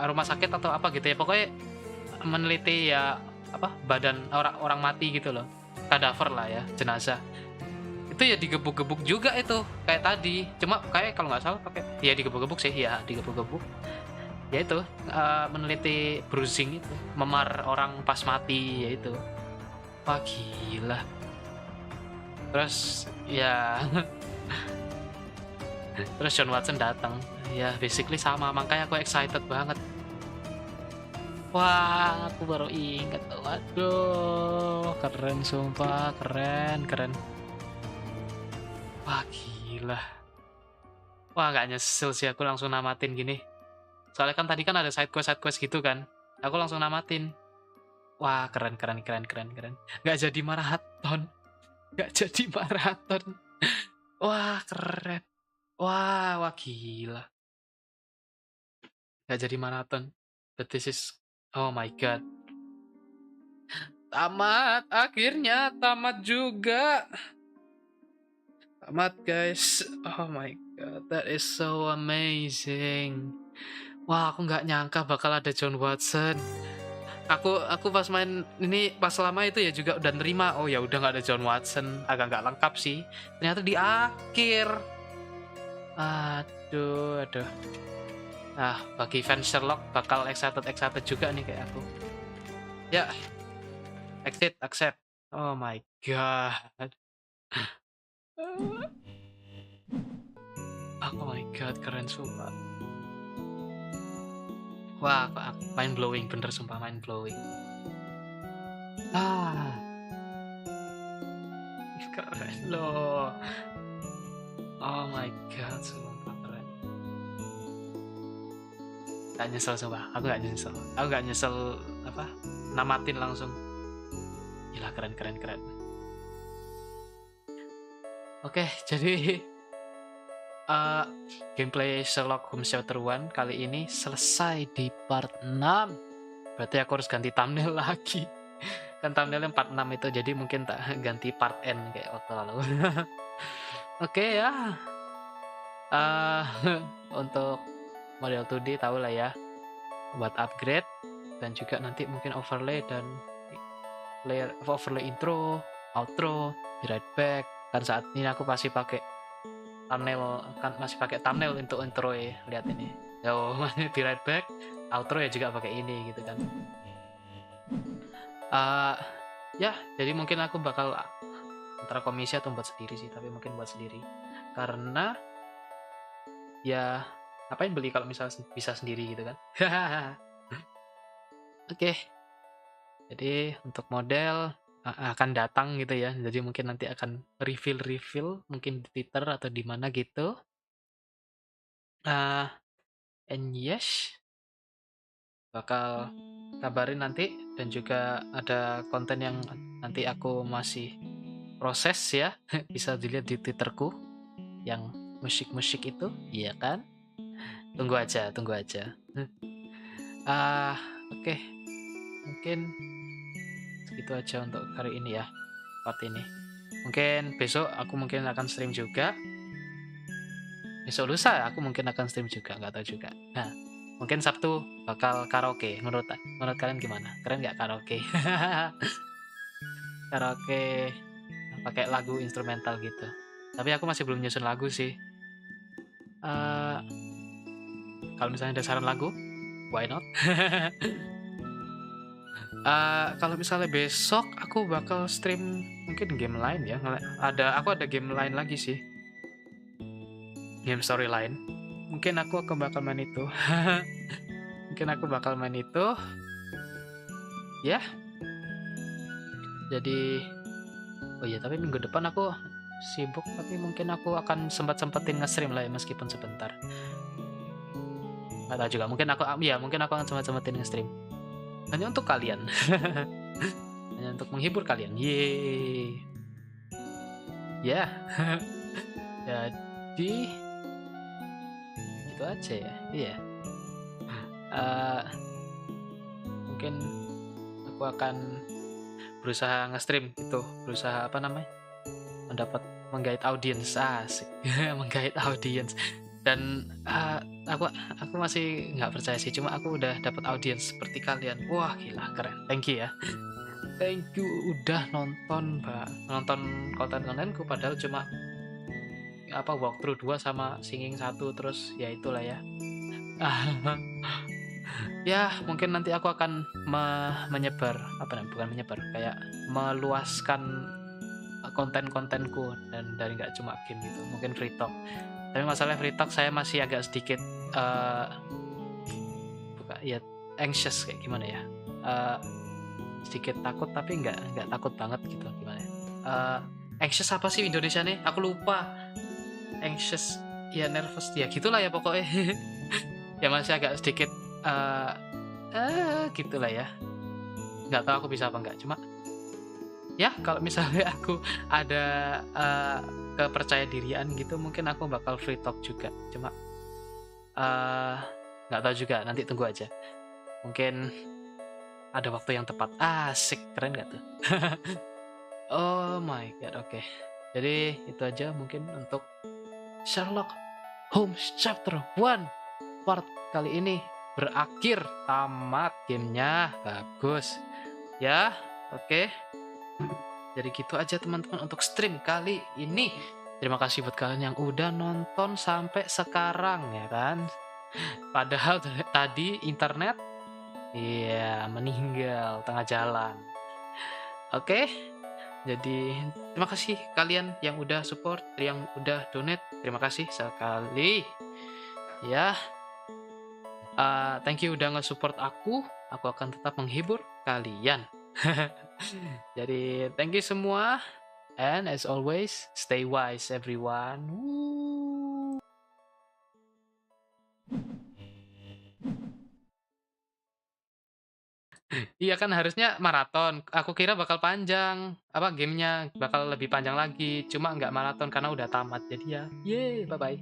rumah sakit atau apa gitu ya, pokoknya meneliti ya apa badan orang mati gitu loh, kadaver lah ya, jenazah itu ya digebuk-gebuk juga itu kayak tadi, cuma kayak kalau nggak salah pakai ya digebuk-gebuk sih ya, digebuk-gebuk ya itu meneliti bruising itu, memar orang pas mati ya itu. Wah gila. Terus ya terus John Watson datang ya, basically sama, makanya aku excited banget. Wah, aku baru ingat. Waduh, keren sumpah, keren. Wah, gila. Wah, nggak nyesel sih aku langsung namatin gini. Soalnya kan tadi kan ada side quest gitu kan. Aku langsung namatin. Wah, keren. Nggak jadi maraton. Wah, keren. Wah, gila. Nggak jadi maraton. But this is, oh my god. Tamat, akhirnya tamat juga. Tamat guys. Oh my god, that is so amazing. Wah, aku nggak nyangka bakal ada John Watson. Aku pas main ini pas lama itu ya juga udah nerima. Oh ya udah nggak ada John Watson, agak nggak lengkap sih. Ternyata di akhir. Aduh. Nah, bagi fans Sherlock bakal excited juga nih kayak aku. Ya, exit, accept. Oh my god. Oh my god, keren sumpah. Wah, mind blowing, bener sumpah, mind blowing. Keren loh. Oh my god, sumpah keren. Gak nyesel sumpah, aku gak nyesel apa, namatin langsung. Gila, keren. Oke, jadi gameplay Sherlock Holmes Chapter One kali ini selesai di part 6. Berarti aku harus ganti thumbnail lagi. Kan thumbnailnya 46 itu, jadi mungkin tak ganti part N kayak waktu lalu. Oke ya. Untuk model 2D tahu lah ya, buat upgrade, dan juga nanti mungkin overlay dan layer overlay intro, outro, be right back. Kan saat ini aku masih pakai thumbnail untuk intro ya, lihat ini. Yo, be right back, outro ya juga pakai ini gitu kan. Ya, jadi mungkin aku bakal antara komisi atau buat sendiri sih, tapi mungkin buat sendiri. Karena ya ngapain beli kalau misalnya bisa sendiri gitu kan. Oke. Jadi untuk model akan datang gitu ya. Jadi mungkin nanti akan reveal mungkin di Twitter atau di mana gitu. And yes, bakal kabarin nanti, dan juga ada konten yang nanti aku masih proses ya. Bisa dilihat di Twitterku yang musik itu, iya kan? Tunggu aja. Oke. Mungkin segitu aja untuk hari ini ya, part ini. Mungkin besok aku mungkin akan stream juga. Besok lusa aku mungkin akan stream juga, nggak tahu juga. Nah, mungkin Sabtu bakal karaoke. Menurut kalian gimana? Keren nggak karaoke? Karaoke pakai lagu instrumental gitu. Tapi aku masih belum nyusun lagu sih. Kalau misalnya ada saran lagu, why not? Kalau misalnya besok aku bakal stream mungkin game lain ya. Aku ada game lain lagi sih. Game story lain. Mungkin aku bakal main itu. Ya. Jadi oh iya, tapi minggu depan aku sibuk, tapi mungkin aku akan sempetin nge-stream lah ya, meskipun sebentar. Nggak tahu juga, mungkin aku akan sempetin nge-stream. Hanya untuk kalian. Hanya untuk menghibur kalian. Yeay. Ya. Jadi itu aja ya. Iya. Mungkin aku akan berusaha nge-stream gitu, menggait audiens, asik. Menggait audiens. Dan aku masih nggak percaya sih, cuma aku udah dapat audiens seperti kalian. Wah gila, keren. Thank you ya. Thank you udah nonton konten-kontenku, padahal cuma walkthrough 2 sama singing 1, terus ya itulah ya. Ya mungkin nanti aku akan menyebar kayak meluaskan konten-kontenku dan dari nggak cuma game gitu, mungkin free talk. Tapi masalah free talk saya masih agak sedikit anxious, kayak gimana ya, sedikit takut tapi nggak takut banget gitu, gimana ya. Anxious apa sih Indonesia nih, aku lupa. Anxious ya, nervous ya, gitulah ya pokoknya. Ya masih agak sedikit gitulah ya, nggak tahu aku bisa apa nggak, cuma ya kalau misalnya aku ada kepercaya dirian gitu, mungkin aku bakal free talk juga, cuma nggak tahu juga, nanti tunggu aja, mungkin ada waktu yang tepat. Asik, keren gak tuh? Oh my god, oke. Jadi itu aja mungkin untuk Sherlock Holmes Chapter One part kali ini. Berakhir, tamat gamenya, bagus ya. Oke, jadi gitu aja teman-teman untuk stream kali ini. Terima kasih buat kalian yang udah nonton sampai sekarang ya kan. Padahal tadi internet meninggal tengah jalan. Oke, jadi terima kasih kalian yang udah support, yang udah donate, terima kasih sekali ya. Thank you udah nge-support aku akan tetap menghibur kalian. Jadi thank you semua, and as always stay wise everyone. Woo. Iya kan, harusnya maraton. Aku kira bakal panjang, gamenya bakal lebih panjang lagi. Cuma nggak maraton karena udah tamat. Jadi ya, bye bye.